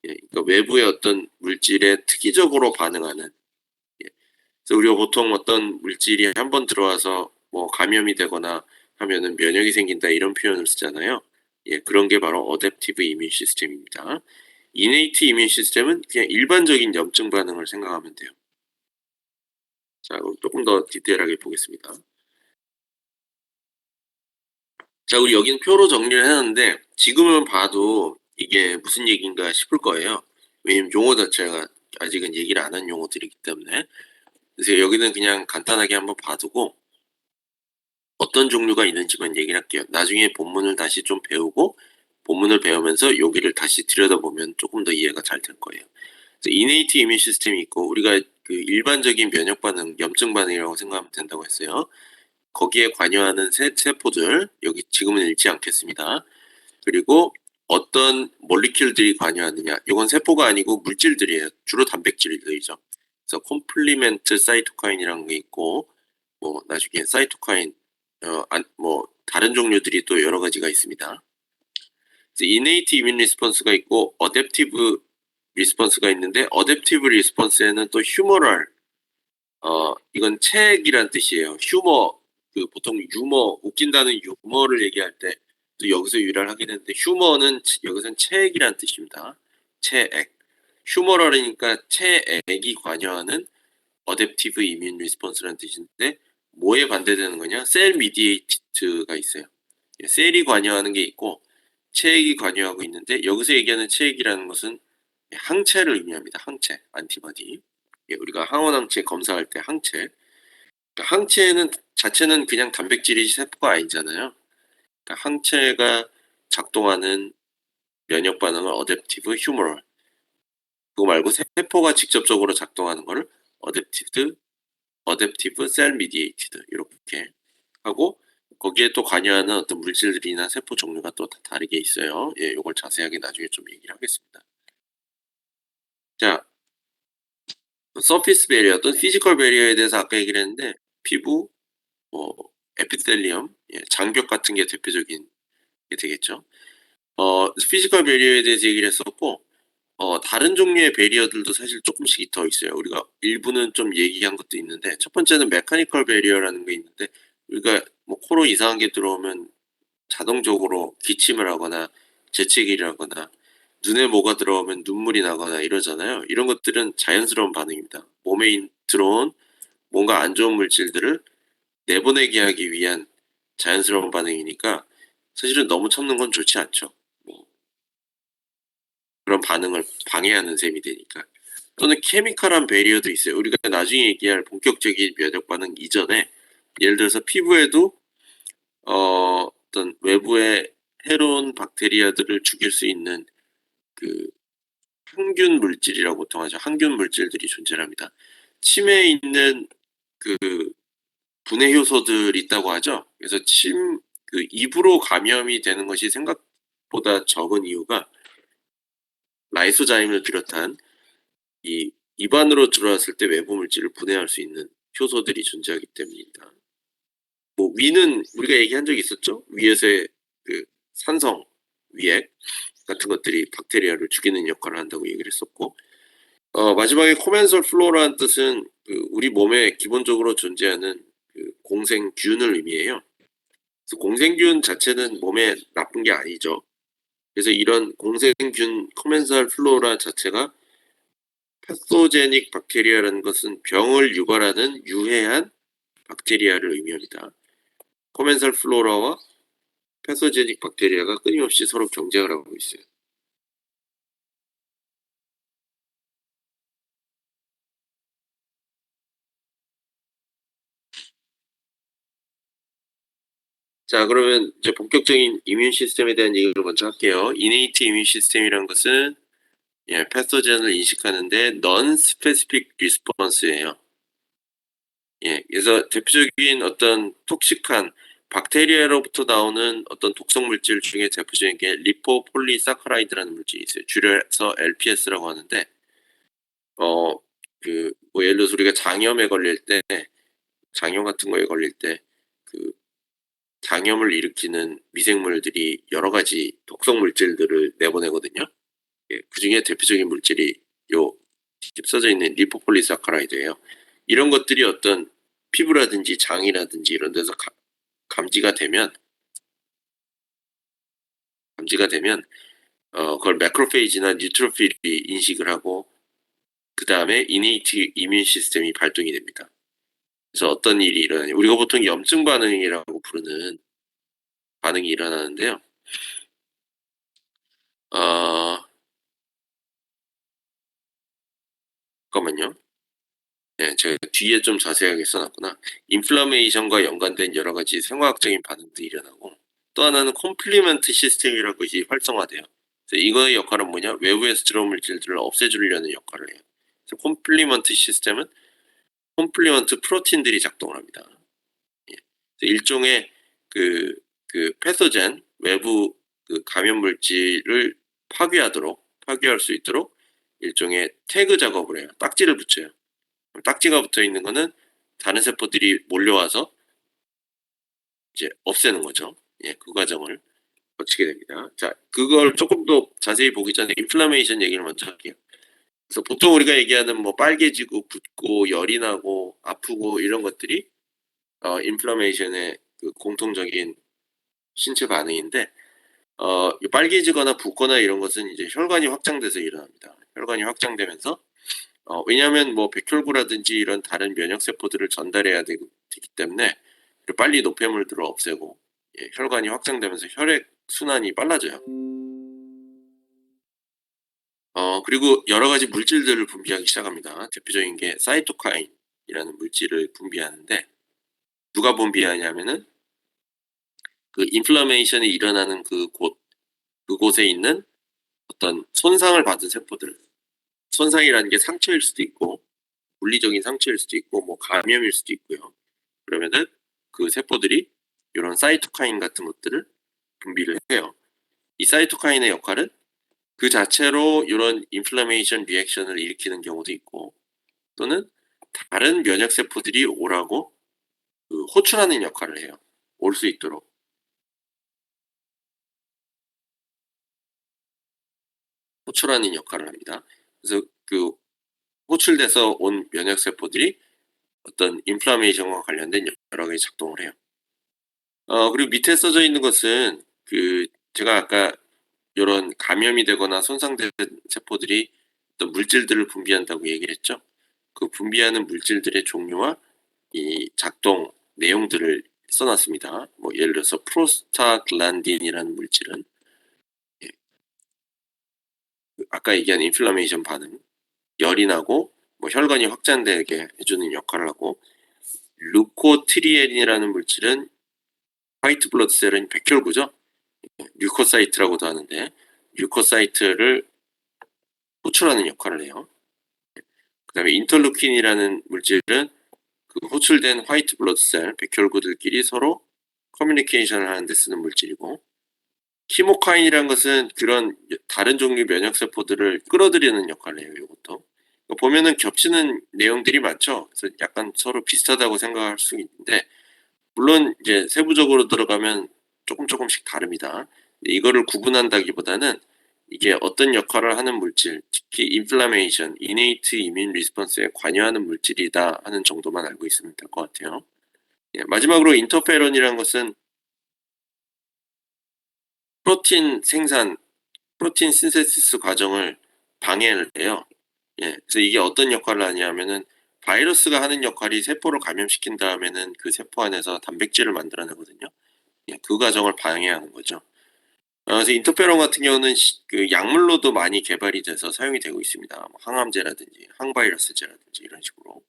예, 그러니까 외부의 어떤 물질에 특이적으로 반응하는. 예, 그래서 우리가 보통 어떤 물질이 한번 들어와서 뭐 감염이 되거나 하면은 면역이 생긴다 이런 표현을 쓰잖아요. 예, 그런 게 바로 어댑티브 이뮨 시스템입니다. 이네이트 이뮨 시스템은 그냥 일반적인 염증 반응을 생각하면 돼요. 자, 그럼 조금 더 디테일하게 보겠습니다. 자, 우리 여기는 표로 정리를 해놨는데 지금은 봐도 이게 무슨 얘기인가 싶을 거예요. 왜냐면 용어 자체가 아직은 얘기를 안 한 용어들이기 때문에. 그래서 여기는 그냥 간단하게 한번 봐두고 어떤 종류가 있는지만 얘기를 할게요. 나중에 본문을 다시 좀 배우고 본문을 배우면서 여기를 다시 들여다보면 조금 더 이해가 잘 될 거예요. 그래서 이네이트 이뮨 시스템이 있고 우리가 그 일반적인 면역 반응, 염증 반응이라고 생각하면 된다고 했어요. 거기에 관여하는 세포들 여기 지금은 읽지 않겠습니다. 그리고 어떤 몰리큘들이 관여하느냐. 이건 세포가 아니고 물질들이에요. 주로 단백질들이죠. 그래서 콤플리멘트 사이토카인이라는 게 있고 뭐 나중에 사이토카인 뭐 다른 종류들이 또 여러 가지가 있습니다. 이네이트 이뮨 리스폰스가 있고 어댑티브 리스폰스가 있는데 어댑티브 리스폰스에는 또 휴머럴 이건 책이란 뜻이에요. 휴머 그 보통 유머 웃긴다는 유머를 얘기할 때 또 여기서 유래를 하긴 했는데 휴머는 여기서는 체액이란 뜻입니다. 체액. 휴머럴이니까 체액이 관여하는 어댑티브 이뮨 리스폰스라는 뜻인데 뭐에 반대되는 거냐? 셀 미디에이티드가 있어요. 예, 셀이 관여하는 게 있고 체액이 관여하고 있는데 여기서 얘기하는 체액이라는 것은 항체를 의미합니다. 항체, 안티바디. 예, 우리가 항원항체 검사할 때 항체. 그러니까 항체는 자체는 그냥 단백질이지 세포가 아니잖아요. 그러니까 항체가 작동하는 면역 반응을 어댑티브 휴머럴. 그거 말고 세포가 직접적으로 작동하는 거를 어댑티브 셀 미디에이티드 이렇게 하고 거기에 또 관여하는 어떤 물질들이나 세포 종류가 또 다르게 있어요. 예, 요걸 자세하게 나중에 좀 얘기를 하겠습니다. 자, 서피스 베리어 또는 피지컬 베리어에 대해서 아까 얘기를 했는데 피부, 뭐 에피텔리엄, 예, 장벽 같은 게 대표적인 게 되겠죠. 피지컬 베리어에 대해서 얘기를 했었고 다른 종류의 베리어들도 사실 조금씩 더 있어요. 우리가 일부는 좀 얘기한 것도 있는데 첫 번째는 메카니컬 베리어라는 게 있는데 우리가 뭐 코로 이상한 게 들어오면 자동적으로 기침을 하거나 재채기를 하거나 눈에 뭐가 들어오면 눈물이 나거나 이러잖아요. 이런 것들은 자연스러운 반응입니다. 몸에 들어온 뭔가 안 좋은 물질들을 내보내게 하기 위한 자연스러운 반응이니까 사실은 너무 참는 건 좋지 않죠. 뭐 그런 반응을 방해하는 셈이 되니까. 또는 케미컬한 베리어도 있어요. 우리가 나중에 얘기할 본격적인 면역 반응 이전에 예를 들어서 피부에도 어떤 외부의 해로운 박테리아들을 죽일 수 있는 그 항균 물질이라고 보통 하죠. 항균 물질들이 존재합니다. 침에 있는 그 분해 효소들이 있다고 하죠. 그래서 그 입으로 감염이 되는 것이 생각보다 적은 이유가 라이소자임을 비롯한 이 입안으로 들어왔을 때 외부 물질을 분해할 수 있는 효소들이 존재하기 때문입니다. 뭐 위는 우리가 얘기한 적이 있었죠. 위에서의 그 산성, 위액 같은 것들이 박테리아를 죽이는 역할을 한다고 얘기를 했었고 마지막에 코멘설 플로라는 뜻은 그 우리 몸에 기본적으로 존재하는 그 공생균을 의미해요. 그래서 공생균 자체는 몸에 나쁜 게 아니죠. 그래서 이런 공생균 코멘설 플로라 자체가 패소제닉 박테리아라는 것은 병을 유발하는 유해한 박테리아를 의미합니다. 코멘살 플로라와 패소제닉 박테리아가 끊임없이 서로 경쟁을 하고 있어요. 자, 그러면 이제 본격적인 이뮤 시스템에 대한 얘기를 먼저 할게요. 이네이트 이뮤 시스템이란 것은 패소젠을 인식하는데 non specific response예요. 그래서 대표적인 어떤 톡식한 박테리아로부터 나오는 어떤 독성 물질 중에 대표적인 게 리포폴리사카라이드라는 물질이 있어요. 줄여서 LPS라고 하는데, 뭐 예를 들어서 우리가 장염에 걸릴 때, 장염 같은 거에 걸릴 때, 그 장염을 일으키는 미생물들이 여러 가지 독성 물질들을 내보내거든요. 그 중에 대표적인 물질이 요 써져 있는 리포폴리사카라이드예요. 이런 것들이 어떤 피부라든지 장이라든지 이런 데서 감지가 되면 그걸 매크로페이지나 뉴트로필이 인식을 하고 그 다음에 이네이트 이뮤 시스템이 발동이 됩니다. 그래서 어떤 일이 일어나냐, 우리가 보통 염증 반응이라고 부르는 반응이 일어나는데요. 잠깐만요. 제가 뒤에 좀 자세하게 써놨구나. 인플라메이션과 연관된 여러 가지 생화학적인 반응들이 일어나고, 또 하나는 콤플리먼트 시스템이라는 것이 활성화돼요. 그래서 이거의 역할은 뭐냐? 외부에서 들어온 물질들을 없애주려는 역할을 해요. 그래서 콤플리먼트 시스템은 콤플리먼트 프로틴들이 작동을 합니다. 그래서 일종의 그 패소젠, 외부 그 감염 물질을 파괴할 수 있도록 일종의 태그 작업을 해요. 딱지를 붙여요. 딱지가 붙어 있는 거는 다른 세포들이 몰려와서 이제 없애는 거죠. 그 과정을 거치게 됩니다. 자, 그걸 조금 더 자세히 보기 전에 인플라메이션 얘기를 먼저 할게요. 그래서 보통 우리가 얘기하는 뭐 빨개지고 붓고 열이 나고 아프고 이런 것들이 인플라메이션의 그 공통적인 신체 반응인데, 빨개지거나 붓거나 이런 것은 이제 혈관이 확장돼서 일어납니다. 혈관이 확장되면서 왜냐하면 뭐 백혈구라든지 이런 다른 면역 세포들을 전달해야 되기 때문에 빨리 노폐물들을 없애고 혈관이 확장되면서 혈액 순환이 빨라져요. 그리고 여러 가지 물질들을 분비하기 시작합니다. 대표적인 게 사이토카인이라는 물질을 분비하는데, 누가 분비하냐면은 그 인플라메이션이 일어나는 그곳에 있는 어떤 손상을 받은 세포들, 손상이라는 게 상처일 수도 있고 물리적인 상처일 수도 있고 뭐 감염일 수도 있고요. 그러면은 그 세포들이 이런 사이토카인 같은 것들을 분비를 해요. 이 사이토카인의 역할은 그 자체로 이런 인플라메이션 리액션을 일으키는 경우도 있고, 또는 다른 면역 세포들이 오라고 그 호출하는 역할을 해요. 올 수 있도록. 호출하는 역할을 합니다. 그래서 그 호출돼서 온 면역 세포들이 어떤 인플라메이션과 관련된 여러 가지 작동을 해요. 그리고 밑에 써져 있는 것은 제가 아까 이런 감염이 되거나 손상된 세포들이 어떤 물질들을 분비한다고 얘기를 했죠. 그 분비하는 물질들의 종류와 이 작동 내용들을 써놨습니다. 뭐 예를 들어서 프로스타글란딘이라는 물질은 아까 얘기한 인플라메이션 반응, 열이 나고 뭐 혈관이 확장되게 해주는 역할을 하고, 루코트리엔이라는 물질은 화이트 블러드 셀은 백혈구죠. 류코사이트라고도 하는데 류코사이트를 호출하는 역할을 해요. 그 다음에 인터루킨이라는 물질은 그 호출된 화이트 블러드 셀, 백혈구들끼리 서로 커뮤니케이션을 하는 데 쓰는 물질이고, 키모카인이라는 것은 그런 다른 종류 면역 세포들을 끌어들이는 역할을 해요. 이것도 보면은 겹치는 내용들이 많죠. 그래서 약간 서로 비슷하다고 생각할 수 있는데, 물론 이제 세부적으로 들어가면 조금씩 다릅니다. 이거를 구분한다기보다는 이게 어떤 역할을 하는 물질, 특히 인플라메이션, 이네이트 이민 리스폰스에 관여하는 물질이다 하는 정도만 알고 있으면 될 것 같아요. 마지막으로 인터페론이라는 것은 프로틴 신세시스 과정을 방해를 해요. 그래서 이게 어떤 역할을 하냐면은 바이러스가 하는 역할이 세포를 감염시킨 다음에는 그 세포 안에서 단백질을 만들어내거든요. 예, 그 과정을 방해하는 거죠. 그래서 인터페론 같은 경우는 그 약물로도 많이 개발이 돼서 사용이 되고 있습니다. 뭐 항암제라든지 항바이러스제라든지 이런 식으로.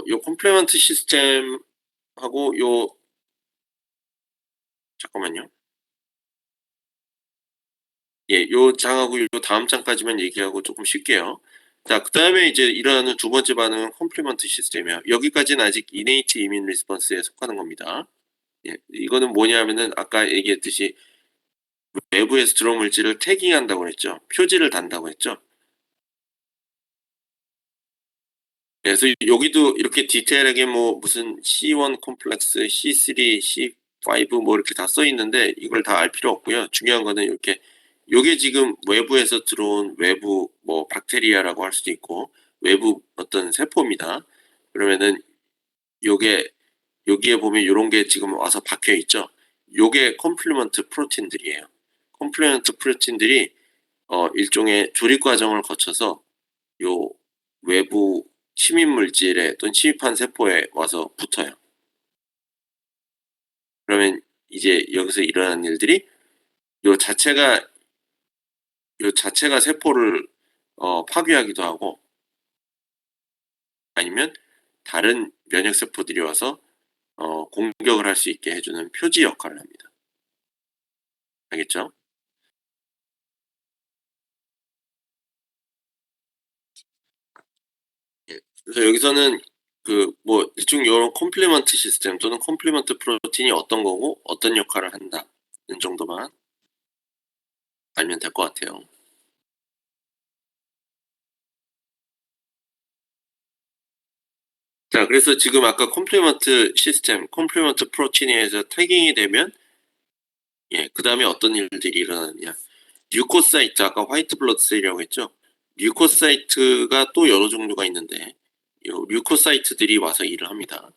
요 컴플리먼트 시스템하고 요 잠깐만요. 예, 요 장하고 요 다음 장까지만 얘기하고 조금 쉴게요. 자, 그다음에 이제 일어나는 두 번째 반응은 컴플리먼트 시스템이에요. 여기까지는 아직 이네이트 이민 리스폰스에 속하는 겁니다. 예, 이거는 뭐냐면은 아까 얘기했듯이 외부에서 들어온 물질을 태깅한다고 그랬죠. 표지를 단다고 했죠. 그래서 여기도 이렇게 디테일하게 뭐 무슨 C1 콤플렉스, C3, C5 뭐 이렇게 다 써 있는데 이걸 다 알 필요 없고요. 중요한 거는 이렇게 요게 지금 외부에서 들어온 외부 뭐 박테리아라고 할 수도 있고 외부 어떤 세포입니다. 그러면은 요게 여기에 보면 요런 게 지금 와서 박혀 있죠. 요게 컴플리먼트 프로틴들이에요. 컴플리먼트 프로틴들이 일종의 조립 과정을 거쳐서 요 외부 침입 물질에 또는 침입한 세포에 와서 붙어요. 그러면 이제 여기서 일어나는 일들이 요 자체가 요 자체가 세포를 파괴하기도 하고 아니면 다른 면역 세포들이 와서 공격을 할 수 있게 해주는 표지 역할을 합니다. 알겠죠? 예. 그래서 여기서는 그 뭐 대충 요런 컴플리먼트 시스템 또는 컴플리먼트 프로틴이 어떤 거고 어떤 역할을 한다는 정도만 알면 될 것 같아요. 자, 그래서 지금 아까 컴플리먼트 시스템, 컴플리먼트 프로틴에 의해서 태깅이 되면 예, 그다음에 어떤 일들이 일어나느냐. 류코사이트, 아까 화이트 블러드 셀이라고 했죠. 류코사이트가 또 여러 종류가 있는데 요 류코사이트들이 와서 일을 합니다.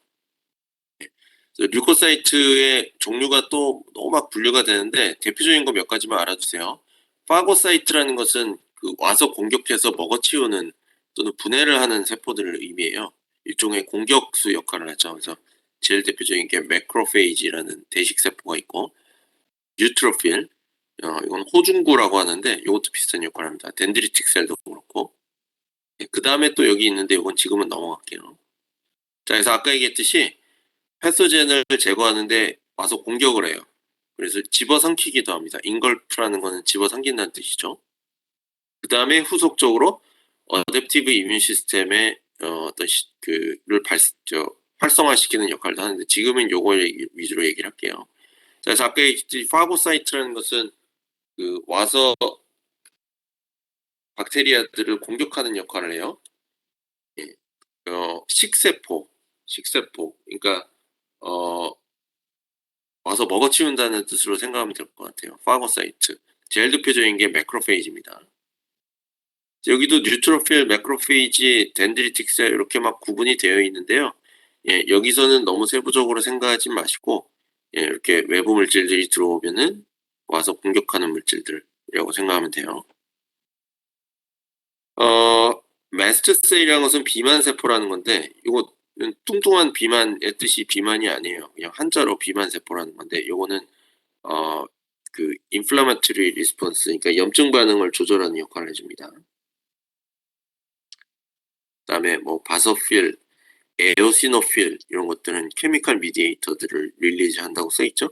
그래서 류코사이트의 종류가 또 너무 막 분류가 되는데 대표적인 거 몇 가지만 알아두세요. 파고사이트라는 것은 그 와서 공격해서 먹어치우는 또는 분해를 하는 세포들을 의미해요. 일종의 공격수 역할을 하죠. 그래서 제일 대표적인 게 매크로페이지라는 대식 세포가 있고 뉴트로필, 이건 호중구라고 하는데 이것도 비슷한 역할을 합니다. 덴드리틱 셀도 그렇고. 그 다음에 또 여기 있는데 이건 지금은 넘어갈게요. 자, 그래서 아까 얘기했듯이 패소젠을 제거하는데 와서 공격을 해요. 그래서 집어삼키기도 합니다. 인걸프라는 거는 집어삼킨다는 뜻이죠. 그 다음에 후속적으로 어댑티브 이뮨 시스템의 어떤 그를 활성화시키는 역할도 하는데 지금은 요거 위주로 얘기를 할게요. 자, 그래서 아까 얘기했듯이 파고사이트라는 것은 그 와서 박테리아들을 공격하는 역할을 해요. 예. 식세포. 그러니까 어, 와서 먹어치운다는 뜻으로 생각하면 될 것 같아요. 파고사이트. 제일 대표적인 게 매크로페이지입니다. 여기도 뉴트로필, 매크로페이지, 덴드리틱 셀 이렇게 막 구분이 되어 있는데요. 예, 여기서는 너무 세부적으로 생각하지 마시고 예, 이렇게 외부 물질들이 들어오면은 와서 공격하는 물질들이라고 생각하면 돼요. 마스터 셀이라는 것은 비만 세포라는 건데 이거 뚱뚱한 비만의 뜻이 비만이 아니에요. 그냥 한자로 비만 세포라는 건데 요거는 어, 그 인플라마토리 리스폰스 그러니까 염증 반응을 조절하는 역할을 해줍니다. 그다음에 뭐 바소필, 에오시노필 이런 것들은 케미컬 미디에이터들을 릴리즈한다고 써 있죠.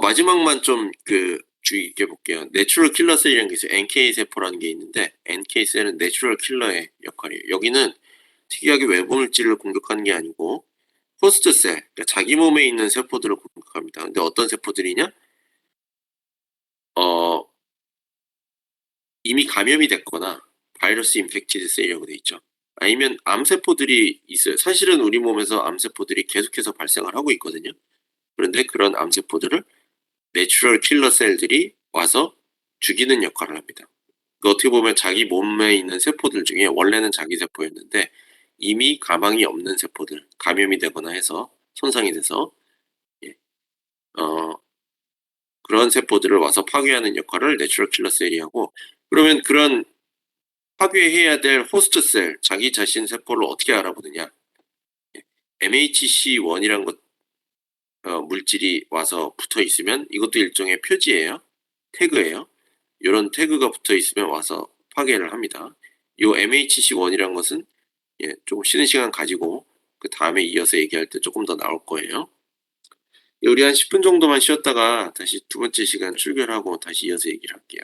마지막만 좀 그 주의 깊게 볼게요. 내추럴 킬러 셀이라는 게 있어요. NK 세포라는 게 있는데 NK 셀은 내추럴 킬러의 역할이에요. 여기는 특이하게 외부 물질을 공격하는 게 아니고 호스트 셀, 그러니까 자기 몸에 있는 세포들을 공격합니다. 근데 어떤 세포들이냐? 어, 이미 감염이 됐거나 바이러스 인펙티드 셀이라고 돼 있죠. 아니면 암세포들이 있어요. 사실은 우리 몸에서 암세포들이 계속해서 발생을 하고 있거든요. 그런데 그런 암세포들을 내추럴 킬러 셀들이 와서 죽이는 역할을 합니다. 그 어떻게 보면 자기 몸에 있는 세포들 중에 원래는 자기 세포였는데 이미 가망이 없는 세포들, 감염이 되거나 해서 손상이 돼서 예, 어, 그런 세포들을 와서 파괴하는 역할을 내추럴 킬러 셀이 하고 그러면 그런 파괴해야 될 호스트 셀, 자기 자신 세포를 어떻게 알아보느냐. MHC1이란 것, 물질이 와서 붙어 있으면 이것도 일종의 표지예요. 태그예요. 이런 태그가 붙어 있으면 와서 파괴를 합니다. 이 MHC1이란 것은 조금 쉬는 시간 가지고 그 다음에 이어서 얘기할 때 조금 더 나올 거예요. 우리 한 10분 정도만 쉬었다가 다시 두 번째 시간 출결하고 다시 이어서 얘기를 할게요.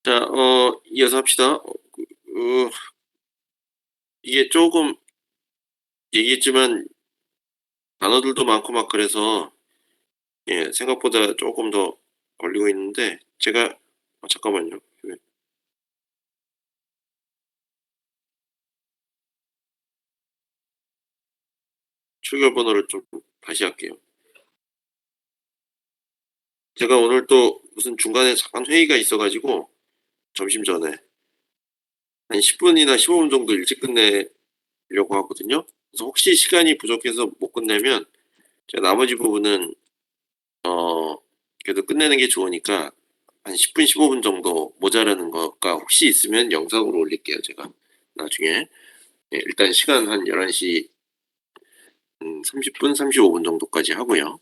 자, 이어서 합시다. 이게 조금 얘기했지만 단어들도 많고 막 그래서 예, 생각보다 조금 더 걸리고 있는데 제가 잠깐만요. 출결 번호를 좀 다시 할게요. 제가 오늘 또 무슨 중간에 잠깐 회의가 있어 가지고 점심 전에 한 10 분이나 15분 정도 일찍 끝내려고 하거든요. 그래서 혹시 시간이 부족해서 못 끝내면 제가 나머지 부분은 어 그래도 끝내는 게 좋으니까 한 10분 15분 정도 모자라는 거가 혹시 있으면 영상으로 올릴게요 제가 나중에. 예, 일단 시간 한 11시 30분 35분 정도까지 하고요.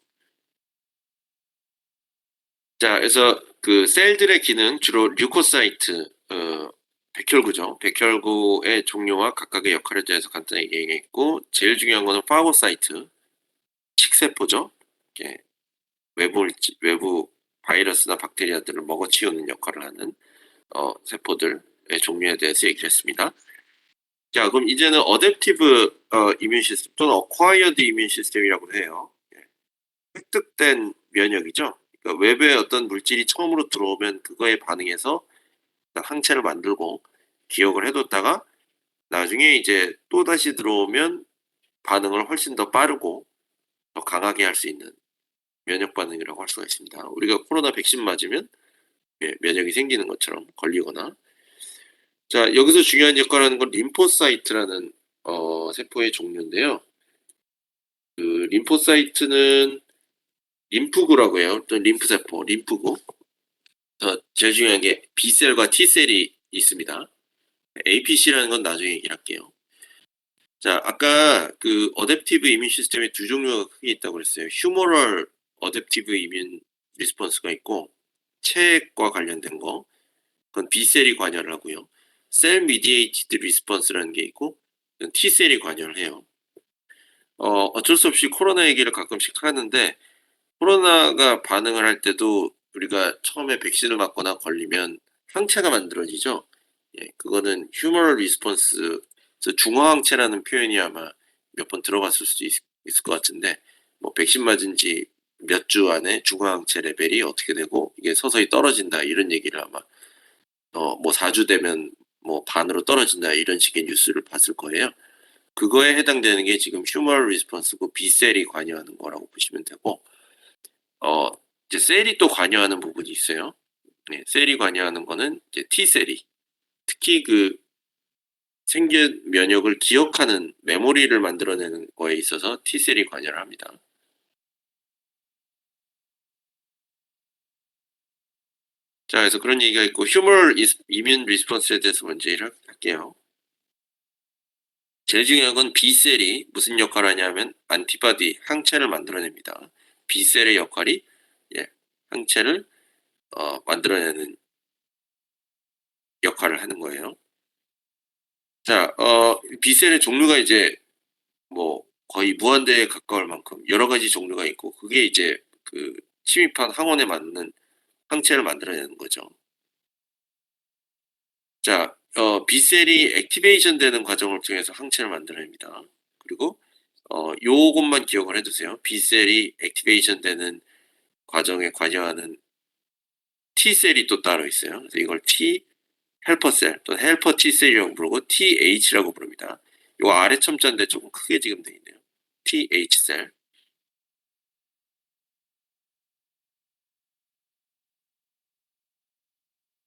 자, 그래서 그 셀들의 기능 주로 류코사이트 백혈구죠. 백혈구의 종류와 각각의 역할에 대해서 간단히 얘기했고 제일 중요한 거는 파고사이트 식세포죠. 이렇게 외부 바이러스나 박테리아들을 먹어치우는 역할을 하는 세포들의 종류에 대해서 얘기를 했습니다. 자, 그럼 이제는 어댑티브 이뮨 시스템 또는 어콰이어드 이뮨 시스템이라고 해요. 예. 획득된 면역이죠. 그러니까 외부에 어떤 물질이 처음으로 들어오면 그거에 반응해서 항체를 만들고 기억을 해뒀다가 나중에 이제 또다시 들어오면 반응을 훨씬 더 빠르고 더 강하게 할 수 있는 면역 반응이라고 할 수가 있습니다. 우리가 코로나 백신 맞으면 예, 면역이 생기는 것처럼 걸리거나. 자, 여기서 중요한 역할을 하는 건 림포사이트라는 세포의 종류인데요. 그 림포사이트는 림프구라고 해요. 또 림프세포, 림프구. 제일 중요한 게 B셀과 T셀이 있습니다. APC라는 건 나중에 얘기를 할게요. 자, 아까 그 어댑티브 이뮨 시스템에 두 종류가 크게 있다고 그랬어요. 휴머럴 어댑티브 이뮨 리스폰스가 있고 체액과 관련된 거. 그건 B셀이 관여를 하고요. 셀 미디에이티드 리스폰스라는 게 있고 그건 T셀이 관여를 해요. 어쩔 수 없이 코로나 얘기를 가끔씩 하는데 코로나가 반응을 할 때도 우리가 처음에 백신을 맞거나 걸리면 항체가 만들어지죠. 예, 그거는 휴머럴 리스폰스, 중화항체라는 표현이 아마 몇 번 들어봤을 수도 있을 것 같은데, 뭐 백신 맞은 지 몇 주 안에 중화항체 레벨이 어떻게 되고 이게 서서히 떨어진다 이런 얘기를 아마 뭐 4주 되면 뭐 반으로 떨어진다 이런 식의 뉴스를 봤을 거예요. 그거에 해당되는 게 지금 휴머럴 리스폰스고 B셀이 관여하는 거라고 보시면 되고 어 이제 셀이 또 관여하는 부분이 있어요. 네, 셀이 관여하는 거는 이제 T셀이 특히 그 생긴 면역을 기억하는 메모리를 만들어내는 거에 있어서 T셀이 관여를 합니다. 자, 그래서 그런 얘기가 있고 휴머럴 이뮨 리스폰스에 대해서 먼저 얘기를 할게요. 제일 중요한 건 B셀이 무슨 역할을 하냐면 안티바디 항체를 만들어냅니다. B셀의 역할이 예, 항체를 만들어내는 역할을 하는 거예요. 자, B셀의 종류가 이제 뭐 거의 무한대에 가까울 만큼 여러 가지 종류가 있고 그게 이제 그 침입한 항원에 맞는 항체를 만들어내는 거죠. 자, B셀이 액티베이션 되는 과정을 통해서 항체를 만들어냅니다. 그리고 요것만 기억을 해 두세요. B셀이 액티베이션 되는 과정에 관여하는 T셀이 또 따로 있어요. 그래서 이걸 T 헬퍼셀 또는 헬퍼 T셀이라고 부르고 TH라고 부릅니다. 요 아래 첨자인데 조금 크게 지금 돼 있네요. TH셀.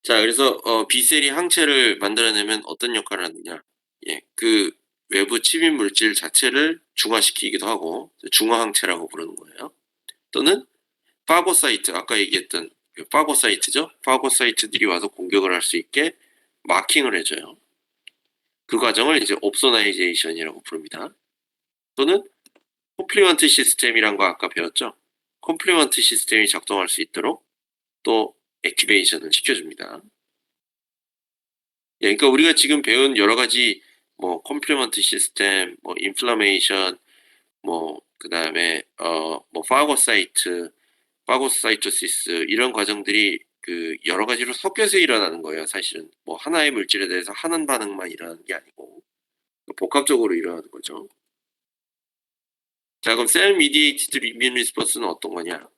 자, 그래서 B셀이 항체를 만들어내면 어떤 역할을 하느냐. 예, 그 외부 침입 물질 자체를 중화시키기도 하고 중화 항체라고 부르는 거예요. 또는 파고사이트 아까 얘기했던 그 파고사이트죠. 파고사이트들이 와서 공격을 할 수 있게 마킹을 해줘요. 그 과정을 이제 옵소나이제이션이라고 부릅니다. 또는 콤플리먼트 시스템이란 거 아까 배웠죠. 콤플리먼트 시스템이 작동할 수 있도록 또 액티베이션을 시켜줍니다. 예, 그러니까 우리가 지금 배운 여러 가지 뭐 컴플리먼트 시스템, 뭐 인플라메이션, 뭐 그다음에 뭐 파고사이트, 파고사이토시스 이런 과정들이 그 여러 가지로 섞여서 일어나는 거예요, 사실은. 뭐 하나의 물질에 대해서 하는 반응만 일어나는 게 아니고 복합적으로 일어나는 거죠. 자, 그럼 셀 미디에이티드 이뮨 리스폰스는 어떤 거냐?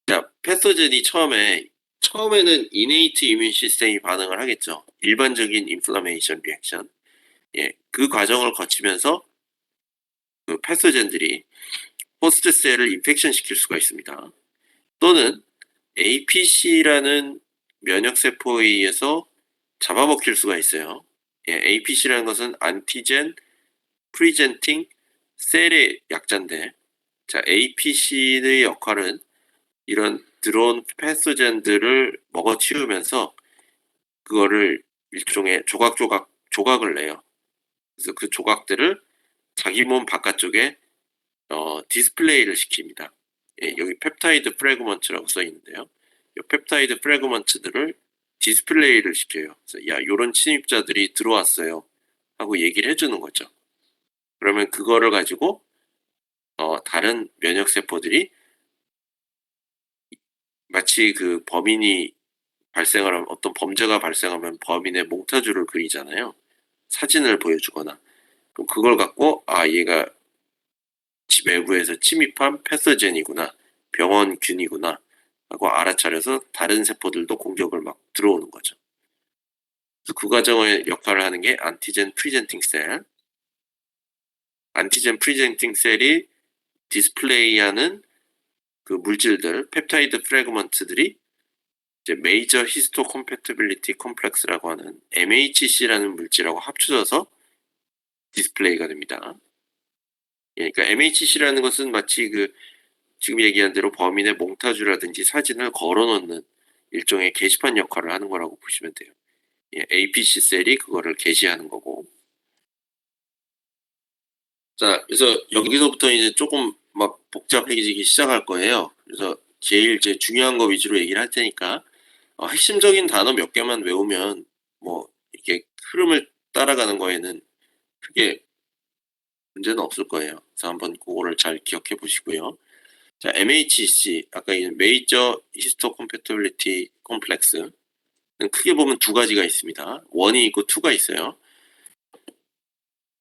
자, 패서젠이 처음에는 이네이트 이뮨 시스템이 반응을 하겠죠. 일반적인 인플라메이션 리액션. 예, 그 과정을 거치면서 그 패서젠들이 호스트 셀을 인펙션 시킬 수가 있습니다. 또는 APC라는 면역 세포에 의해서 잡아먹힐 수가 있어요. 예, APC라는 것은 안티젠 프리젠팅 셀의 약자인데, 자, APC의 역할은 이런 들어온 패소젠들을 먹어치우면서 그거를 일종의 조각을 내요. 그래서 그 조각들을 자기 몸 바깥쪽에 디스플레이를 시킵니다. 예, 여기 펩타이드 프래그먼트라고 써 있는데요. 이 펩타이드 프래그먼트들을 디스플레이를 시켜요. 그래서 야, 요런 침입자들이 들어왔어요 하고 얘기를 해주는 거죠. 그러면 그거를 가지고 다른 면역 세포들이 마치 그 범인이 발생을 하면, 어떤 범죄가 발생하면 범인의 몽타주를 그리잖아요. 사진을 보여주거나. 그럼 그걸 갖고 얘가 외부에서 침입한 패서젠이구나, 병원균이구나 하고 알아차려서 다른 세포들도 공격을 막 들어오는 거죠. 그래서 그 과정의 역할을 하는 게 안티젠 프리젠팅 셀. 안티젠 프리젠팅 셀이 디스플레이하는 그 물질들, 펩타이드 프래그먼트들이 이제 메이저 히스토 컴패티빌리티 컴플렉스라고 하는 MHC라는 물질하고 합쳐져서 디스플레이가 됩니다. 예, 그러니까 MHC라는 것은 마치 그 지금 얘기한 대로 범인의 몽타주라든지 사진을 걸어놓는 일종의 게시판 역할을 하는 거라고 보시면 돼요. 예, APC 셀이 그거를 게시하는 거고. 자, 그래서 여기서부터 이제 조금 막 복잡해지기 시작할 거예요. 그래서 제일 이제 중요한 거 위주로 얘기를 할 테니까 핵심적인 단어 몇 개만 외우면 뭐 이렇게 흐름을 따라가는 거에는 크게 문제는 없을 거예요. 그래서 한번 그거를 잘 기억해 보시고요. 자, MHC 아까 이 메이저 히스토 컴패티빌리티 컴플렉스는 크게 보면 두 가지가 있습니다. 1이 있고 2가 있어요.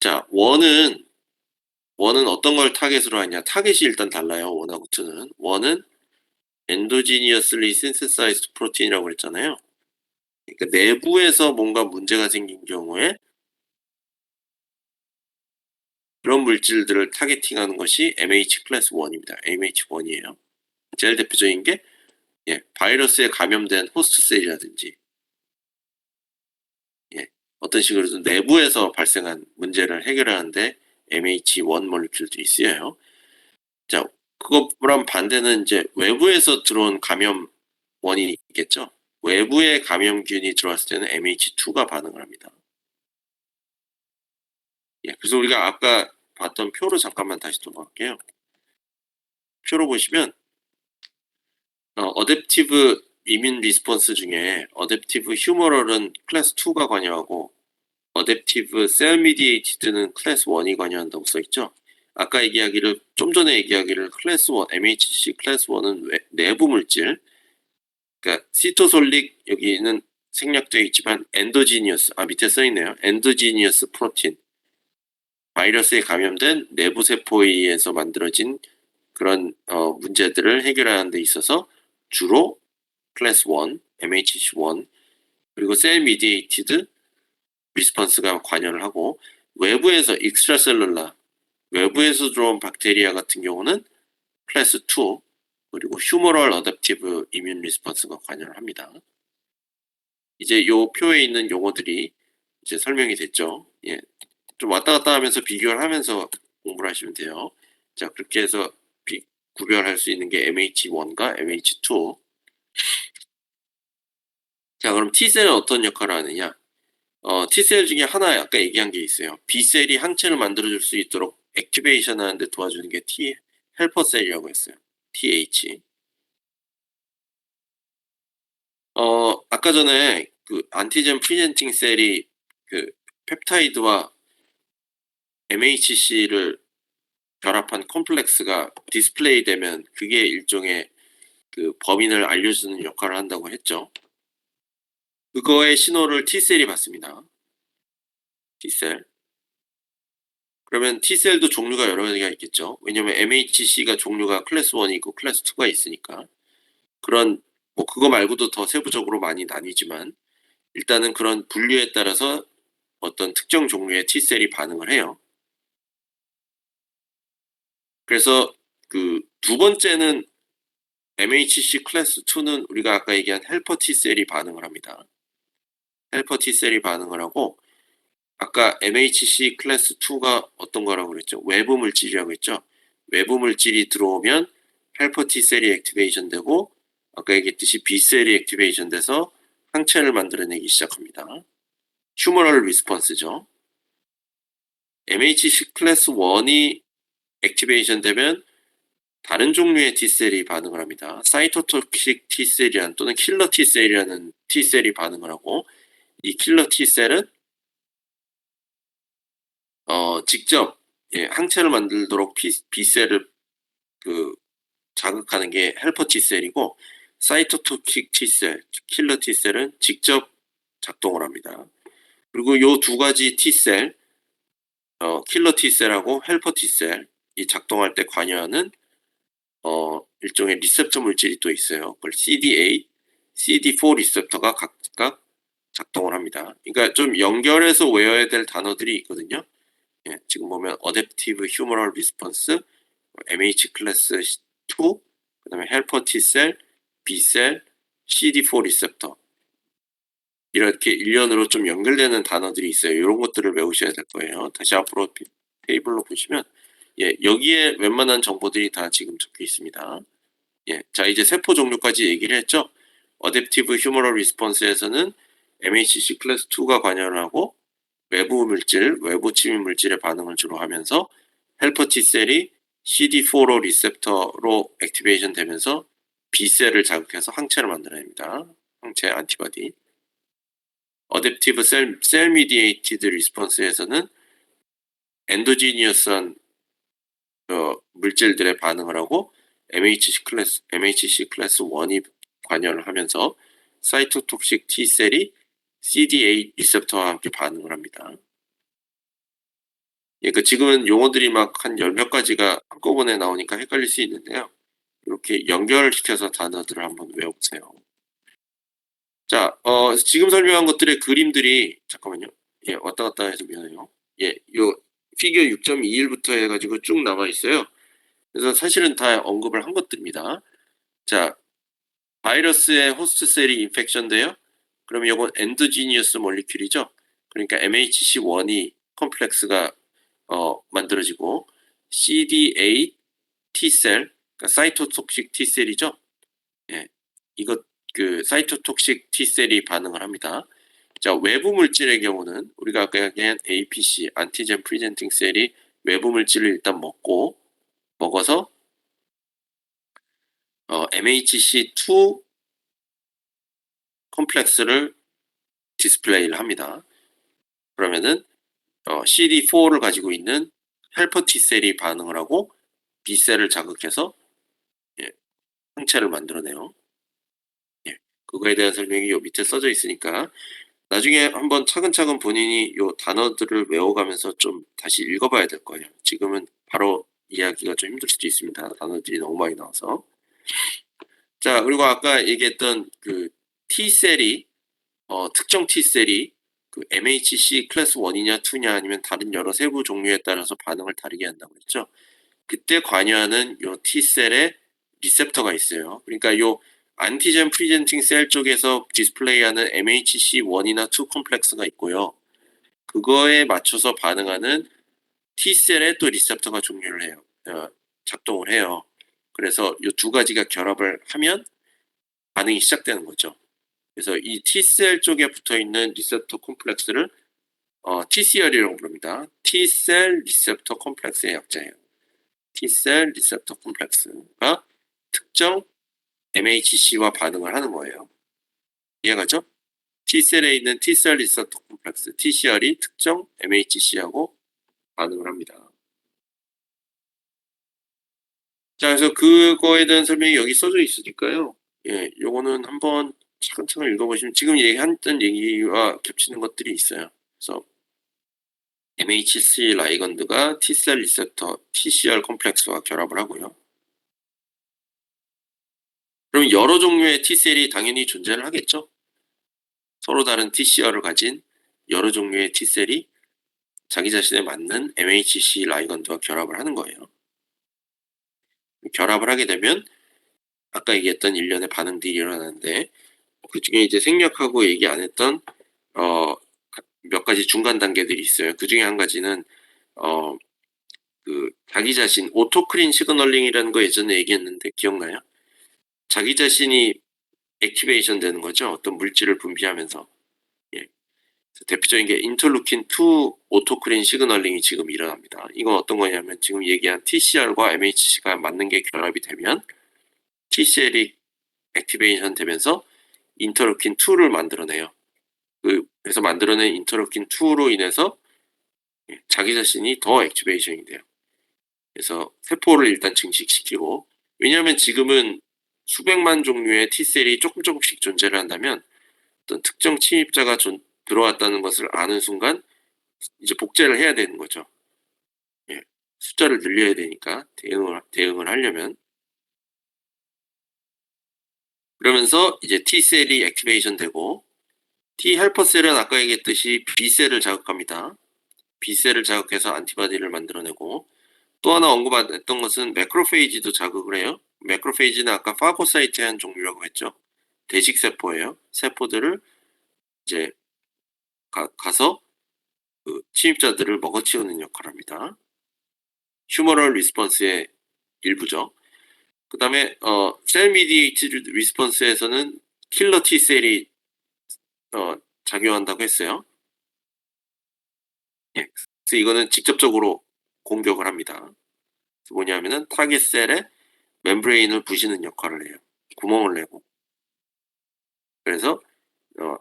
자, 1은 어떤 걸 타겟으로 하냐? 타겟이 일단 달라요. 1하고 2는. 1은 엔도지니어슬리 신세사이즈드 프로틴이라고 그랬잖아요. 그러니까 내부에서 뭔가 문제가 생긴 경우에 그런 물질들을 타겟팅하는 것이 MH 클래스 1입니다. MH1이에요. 제일 대표적인 게 바이러스에 감염된 호스트셀이라든지 어떤 식으로든 내부에서 발생한 문제를 해결하는데 MH1 몰리큘들이 쓰여요. 자, 그거랑 반대는 이제 외부에서 들어온 감염원이 있겠죠. 외부에 감염균이 들어왔을 때는 MH2가 반응을 합니다. 그래서 우리가 아까 봤던 표로 잠깐만 다시 돌아갈게요. 표로 보시면 어댑티브 이뮨 리스폰스 중에 어댑티브 휴머럴은 클래스 2가 관여하고 어댑티브 셀 미디에이티드는 클래스 1이 관여한다고 써있죠. 아까 좀 전에 얘기하기를 클래스 1, MHC 클래스 1은 내부 물질, 그러니까 시토솔릭 여기는 생략되어 있지만 엔도지니어스, 밑에 써있네요. 엔도지니어스 프로틴, 바이러스에 감염된 내부 세포에 의해서 만들어진 그런 문제들을 해결하는 데 있어서 주로 클래스 1, MHC1 그리고 셀 미디에이티드 리스폰스가 관여를 하고, 외부에서 익스트라셀룰라, 외부에서 들어온 박테리아 같은 경우는 클래스 2 그리고 휴머럴 어댑티브 이뮨 리스폰스가 관여를 합니다. 이제 요 표에 있는 용어들이 이제 설명이 됐죠. 좀 왔다 갔다 하면서 비교를 하면서 공부를 하시면 돼요. 자, 그렇게 해서 구별할 수 있는 게 MH1과 MH2. 자, 그럼 T셀은 어떤 역할을 하느냐? T셀 중에 하나 아까 얘기한 게 있어요. B셀이 항체를 만들어줄 수 있도록 액티베이션 하는데 도와주는 게 T 헬퍼 셀이라고 했어요. TH. 아까 전에 그 안티젠 프리젠팅 셀이 그 펩타이드와 MHC를 결합한 컴플렉스가 디스플레이 되면 그게 일종의 그 범인을 알려주는 역할을 한다고 했죠. 그거의 신호를 T셀이 받습니다. T셀. 그러면 T셀도 종류가 여러 가지가 있겠죠. 왜냐면 MHC가 종류가 클래스 1이 있고 클래스 2가 있으니까. 그런 뭐 그거 말고도 더 세부적으로 많이 나뉘지만 일단은 그런 분류에 따라서 어떤 특정 종류의 T셀이 반응을 해요. 그래서 그 두 번째는 MHC 클래스 2는 우리가 아까 얘기한 헬퍼 T셀이 반응을 합니다. 헬퍼 T셀이 반응을 하고 아까 MHC 클래스 2가 어떤 거라고 그랬죠? 외부 물질이라고 했죠? 외부 물질이 들어오면 헬퍼 T셀이 액티베이션 되고 아까 얘기했듯이 B셀이 액티베이션 돼서 항체를 만들어내기 시작합니다. 휴머럴 리스폰스죠. MHC 클래스 1이 액티베이션 되면 다른 종류의 T셀이 반응을 합니다. 사이토톡식 T셀이라는 또는 킬러 T셀이라는 T셀이 반응을 하고 이 킬러 T셀은 직접 항체를 만들도록 B셀을 그 자극하는 게 헬퍼 T셀이고 사이토톡식 T셀, 킬러 T셀은 직접 작동을 합니다. 그리고 요 두 가지 T셀, 킬러 T셀하고 헬퍼 T셀이 작동할 때 관여하는 일종의 리셉터 물질이 또 있어요. 그걸 CD8, CD4 리셉터가 각각 작동을 합니다. 그러니까 좀 연결해서 외워야 될 단어들이 있거든요. 예, 지금 보면 Adaptive Humoral Response, MH 클래스 2, 그다음에 헬퍼 T셀, B셀, CD4 리셉터 이렇게 일련으로 좀 연결되는 단어들이 있어요. 이런 것들을 외우셔야 될 거예요. 다시 앞으로 테이블로 보시면 여기에 웬만한 정보들이 다 지금 적혀 있습니다. 자 이제 세포 종류까지 얘기를 했죠. Adaptive Humoral Response에서는 MHC 클래스 2가 관여를 하고 외부 물질, 외부 침입 물질의 반응을 주로 하면서 헬퍼 T셀이 CD4로 리셉터로 액티베이션 되면서 B셀을 자극해서 항체를 만들어냅니다. 항체 안티바디. Adaptive Cell Mediated Response에서는 엔도지니어스한 물질들의 반응을 하고 MHC 클래스 1이 관여를 하면서 사이토톡식 T셀이 CD8 리셉터와 함께 반응을 합니다. 그러니까 지금은 용어들이 막 한 열 몇 가지가 한꺼번에 나오니까 헷갈릴 수 있는데요. 이렇게 연결시켜서 단어들을 한번 외워보세요. 자, 지금 설명한 것들의 그림들이 잠깐만요. 왔다 갔다 해서 미안해요. 요 피겨 6.21부터 해가지고 쭉 남아 있어요. 그래서 사실은 다 언급을 한 것들입니다. 자, 바이러스의 호스트 셀이 인펙션 돼요. 그러면 이건 엔도지니어스 몰리큘이죠. 그러니까 MHC1이 컴플렉스가 만들어지고 CD8 T셀, 그러니까 사이토톡식 T셀이죠. 이것 그 사이토톡식 T셀이 반응을 합니다. 자, 외부 물질의 경우는 우리가 아까 얘기한 APC, 안티젠 프리젠팅 셀이 외부 물질을 일단 먹어서 MHC2 컴플렉스를 디스플레이를 합니다. 그러면은 CD4를 가지고 있는 헬퍼 T셀이 반응을 하고 B셀을 자극해서 항체를 만들어내요. 그거에 대한 설명이 요 밑에 써져 있으니까 나중에 한번 차근차근 본인이 요 단어들을 외워가면서 좀 다시 읽어봐야 될 거예요. 지금은 바로 이해하기가 좀 힘들 수도 있습니다. 단어들이 너무 많이 나와서. 자, 그리고 아까 얘기했던 그 T셀이 특정 T셀이 그 MHC 클래스 1이냐 2냐 아니면 다른 여러 세부 종류에 따라서 반응을 다르게 한다고 했죠. 그때 관여하는 요 T셀에 리셉터가 있어요. 그러니까 요 안티젠 프리젠팅 셀 쪽에서 디스플레이하는 MHC1이나 2 컴플렉스가 있고요. 그거에 맞춰서 반응하는 T셀에 또 리셉터가 종류를 해요. 작동을 해요. 그래서 이 두 가지가 결합을 하면 반응이 시작되는 거죠. 그래서 이 T셀 쪽에 붙어있는 리셉터 콤플렉스를 TCR이라고 부릅니다. T셀 리셉터 콤플렉스의 약자예요. T셀 리셉터 콤플렉스가 특정 MHC와 반응을 하는 거예요. 이해가죠? T셀에 있는 T셀 리셉터 콤플렉스, TCR이 특정 MHC하고 반응을 합니다. 자, 그래서 그거에 대한 설명이 여기 써져 있으니까요. 예, 요거는 한번 차근차근 읽어보시면 지금 얘기했던 얘기와 겹치는 것들이 있어요. 그래서 MHC 라이건드가 T셀 리셉터 TCR 컴플렉스와 결합을 하고요. 그럼 여러 종류의 T셀이 당연히 존재를 하겠죠. 서로 다른 TCR을 가진 여러 종류의 T셀이 자기 자신에 맞는 MHC 라이건드와 결합을 하는 거예요. 결합을 하게 되면 아까 얘기했던 일련의 반응들이 일어나는데 그중에 이제 생략하고 얘기 안 했던 몇 가지 중간 단계들이 있어요. 그중에 한 가지는 어 그 자기 자신 오토크린 시그널링이라는 거 예전에 얘기했는데 기억나요? 자기 자신이 액티베이션 되는 거죠. 어떤 물질을 분비하면서. 예. 대표적인 게 인터루킨 2 오토크린 시그널링이 지금 일어납니다. 이건 어떤 거냐면 지금 얘기한 TCR과 MHC가 맞는 게 결합이 되면 TCL이 액티베이션 되면서 인터루킨 2를 만들어내요. 그래서 만들어낸 인터루킨 2로 인해서 자기 자신이 더 액티베이션이 돼요. 그래서 세포를 일단 증식시키고 왜냐하면 지금은 수백만 종류의 T셀이 조금씩 존재를 한다면 어떤 특정 침입자가 들어왔다는 것을 아는 순간 이제 복제를 해야 되는 거죠. 예. 숫자를 늘려야 되니까 대응을 하려면 그러면서 이제 T셀이 액티베이션 되고 T 헬퍼 셀은 아까 얘기했듯이 B셀을 자극합니다. B셀을 자극해서 안티바디를 만들어내고 또 하나 언급 안 했던 것은 매크로페이지도 자극을 해요. 매크로페이지는 아까 파고사이트의 한 종류라고 했죠. 대식 세포예요. 세포들을 이제 가서 그 침입자들을 먹어치우는 역할을 합니다. 휴머럴 리스폰스의 일부죠. 그다음에 셀 미디에이티드 리스폰스에서는 킬러 T 셀이 작용한다고 했어요. 예. 그래서 이거는 직접적으로 공격을 합니다. 뭐냐면은 타겟 셀에 멤브레인을 부시는 역할을 해요. 구멍을 내고. 그래서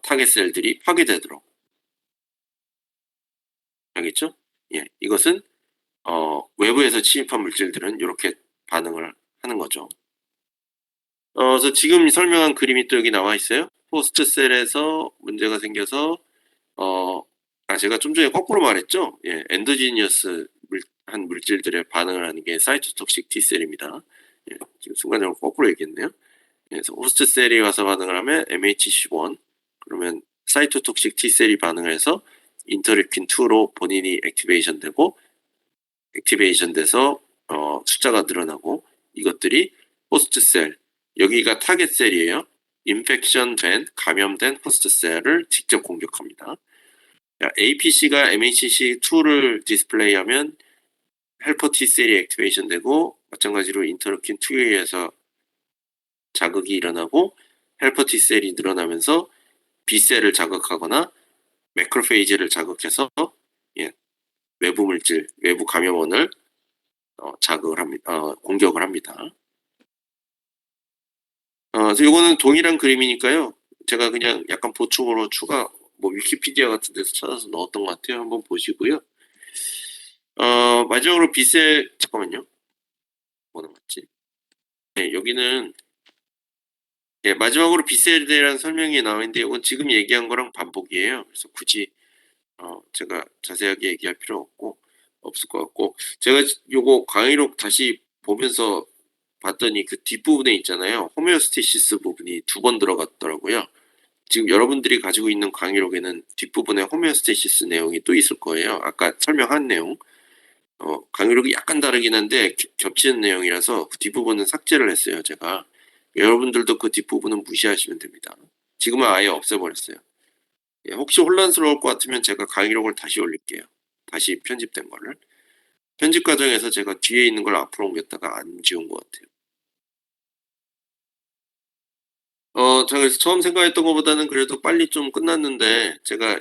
타겟 셀들이 파괴되도록. 알겠죠? 예. 이것은 외부에서 침입한 물질들은 이렇게 반응을 하는 거죠. 그래서 지금 설명한 그림이 또 여기 나와 있어요. 호스트 셀에서 문제가 생겨서 제가 좀 전에 거꾸로 말했죠. 예, 엔도지니어스 한 물질들의 반응을 하는 게 사이토톡식 T셀입니다. 예, 지금 순간적으로 거꾸로 얘기했네요. 그래서 호스트 셀이 와서 반응을 하면 MHC1 그러면 사이토톡식 T셀이 반응을 해서 인터루킨 2로 본인이 액티베이션 되고 액티베이션 돼서 숫자가 늘어나고 이것들이 호스트 셀 여기가 타겟 셀이에요. 인펙션 된 감염된 호스트 셀을 직접 공격합니다. APC가 MHC2를 디스플레이하면 헬퍼 T셀이 액티베이션 되고 마찬가지로 인터루킨 2에 의해서 자극이 일어나고 헬퍼 T셀이 늘어나면서 B셀을 자극하거나 매크로페이지를 자극해서 예, 외부 물질, 외부 감염원을 자극을 합니다. 공격을 합니다. 그래서 이거는 동일한 그림이니까요. 제가 그냥 약간 보충으로 추가 뭐 위키피디아 같은 데서 찾아서 넣었던 것 같아요. 한번 보시고요. 마지막으로 B셀 잠깐만요. 뭐 남았지? 네, 여기는 예, 마지막으로 B셀에 대한 설명이 나와 있는데 이건 지금 얘기한 거랑 반복이에요. 그래서 굳이 제가 자세하게 얘기할 필요 없을 것 같고 제가 요거 강의록 다시 보면서 봤더니 그 뒷부분에 있잖아요. 호메오스테시스 부분이 2번 들어갔더라고요. 지금 여러분들이 가지고 있는 강의록에는 뒷부분에 호메오스테시스 내용이 또 있을 거예요. 아까 설명한 내용. 강의록이 약간 다르긴 한데 겹치는 내용이라서 그 뒷부분은 삭제를 했어요, 제가. 여러분들도 그 뒷부분은 무시하시면 됩니다. 지금은 아예 없애버렸어요. 예, 혹시 혼란스러울 것 같으면 제가 강의록을 다시 올릴게요. 다시 편집된 거를. 편집 과정에서 제가 뒤에 있는 걸 앞으로 옮겼다가 안 지운 것 같아요. 제가 그래서 처음 생각했던 것보다는 그래도 빨리 좀 끝났는데 제가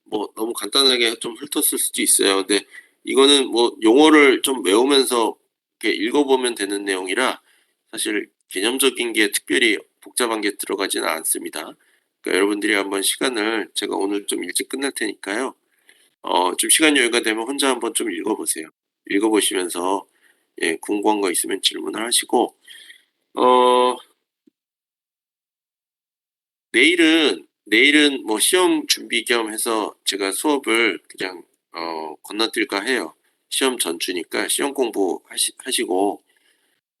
뭐 너무 간단하게 좀 훑었을 수도 있어요. 근데 이거는 뭐 용어를 좀 외우면서 이렇게 읽어보면 되는 내용이라 사실 개념적인 게 특별히 복잡한 게 들어가지는 않습니다. 그러니까 여러분들이 한번 시간을 제가 오늘 좀 일찍 끝날 테니까요. 좀 시간 여유가 되면 혼자 한번 좀 읽어보세요. 읽어보시면서 예, 궁금한 거 있으면 질문을 하시고, 어, 내일은 뭐 시험 준비 겸 해서 제가 수업을 그냥, 건너뛸까 해요. 시험 전주니까 시험 공부 하시고,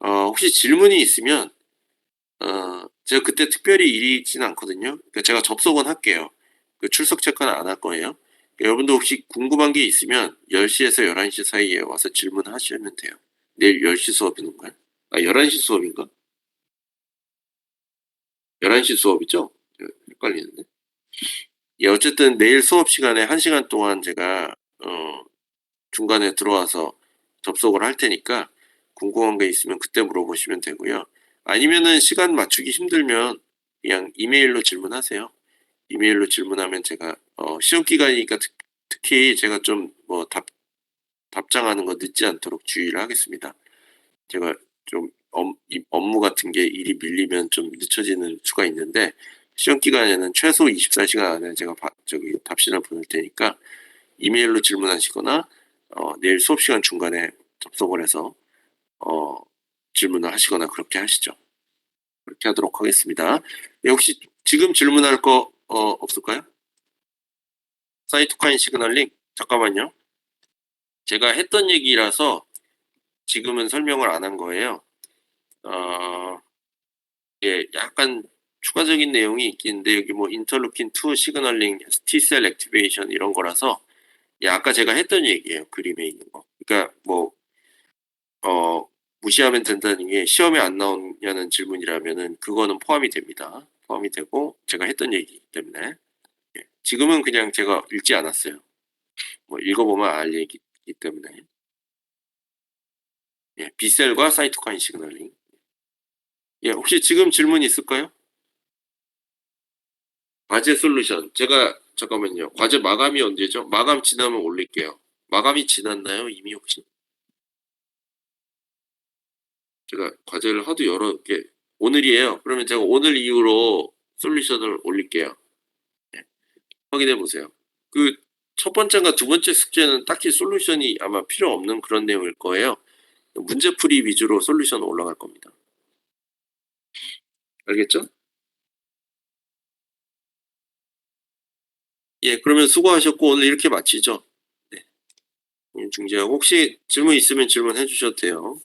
혹시 질문이 있으면, 제가 그때 특별히 일이 있지는 않거든요. 그러니까 제가 접속은 할게요. 그 출석 체크는 안 할 거예요. 그러니까 여러분도 혹시 궁금한 게 있으면 10시에서 11시 사이에 와서 질문하시면 돼요. 내일 10시 수업인가요? 11시 수업인가? 11시 수업이죠? 헷갈리는데. 예, 어쨌든 내일 수업 시간에 1시간 동안 제가, 중간에 들어와서 접속을 할 테니까 궁금한 게 있으면 그때 물어보시면 되고요. 아니면은 시간 맞추기 힘들면 그냥 이메일로 질문하세요. 이메일로 질문하면 제가, 시험 기간이니까 특히 제가 좀 뭐 답장하는 거 늦지 않도록 주의를 하겠습니다. 제가 좀 이 업무 같은 게 일이 밀리면 좀 늦춰지는 수가 있는데 시험 기간에는 최소 24시간 안에 제가 답신을 보낼 테니까 이메일로 질문하시거나 내일 수업 시간 중간에 접속을 해서 어 질문을 하시거나 그렇게 하시죠. 그렇게 하도록 하겠습니다. 네, 혹시 지금 질문할 거 없을까요? 사이토카인 시그널링? 잠깐만요. 제가 했던 얘기라서 지금은 설명을 안 한 거예요. 어 예, 약간 추가적인 내용이 있긴데 여기 뭐 인터루킨 2 시그널링, T셀 액티베이션 이런 거라서 예, 아까 제가 했던 얘기예요. 그림에 있는 거. 그러니까 뭐 무시하면 된다는 게 시험에 안 나오냐는 질문이라면은 그거는 포함이 됩니다. 포함이 되고 제가 했던 얘기이기 때문에 예, 지금은 그냥 제가 읽지 않았어요. 뭐 읽어보면 알 얘기이기 때문에 예, B셀과 사이토카인 시그널링. 예, 혹시 지금 질문 있을까요? 과제 솔루션. 제가 잠깐만요. 과제 마감이 언제죠? 마감 지나면 올릴게요. 마감이 지났나요? 이미 혹시? 제가 과제를 하도 여러 개 오늘이에요. 그러면 제가 오늘 이후로 솔루션을 올릴게요. 예, 확인해 보세요. 그 첫 번째가 두 번째 숙제는 딱히 솔루션이 아마 필요 없는 그런 내용일 거예요. 문제풀이 위주로 솔루션 올라갈 겁니다. 알겠죠? 예, 그러면 수고하셨고 오늘 이렇게 마치죠. 네. 중재하고 혹시 질문 있으면 질문해 주셔도 돼요.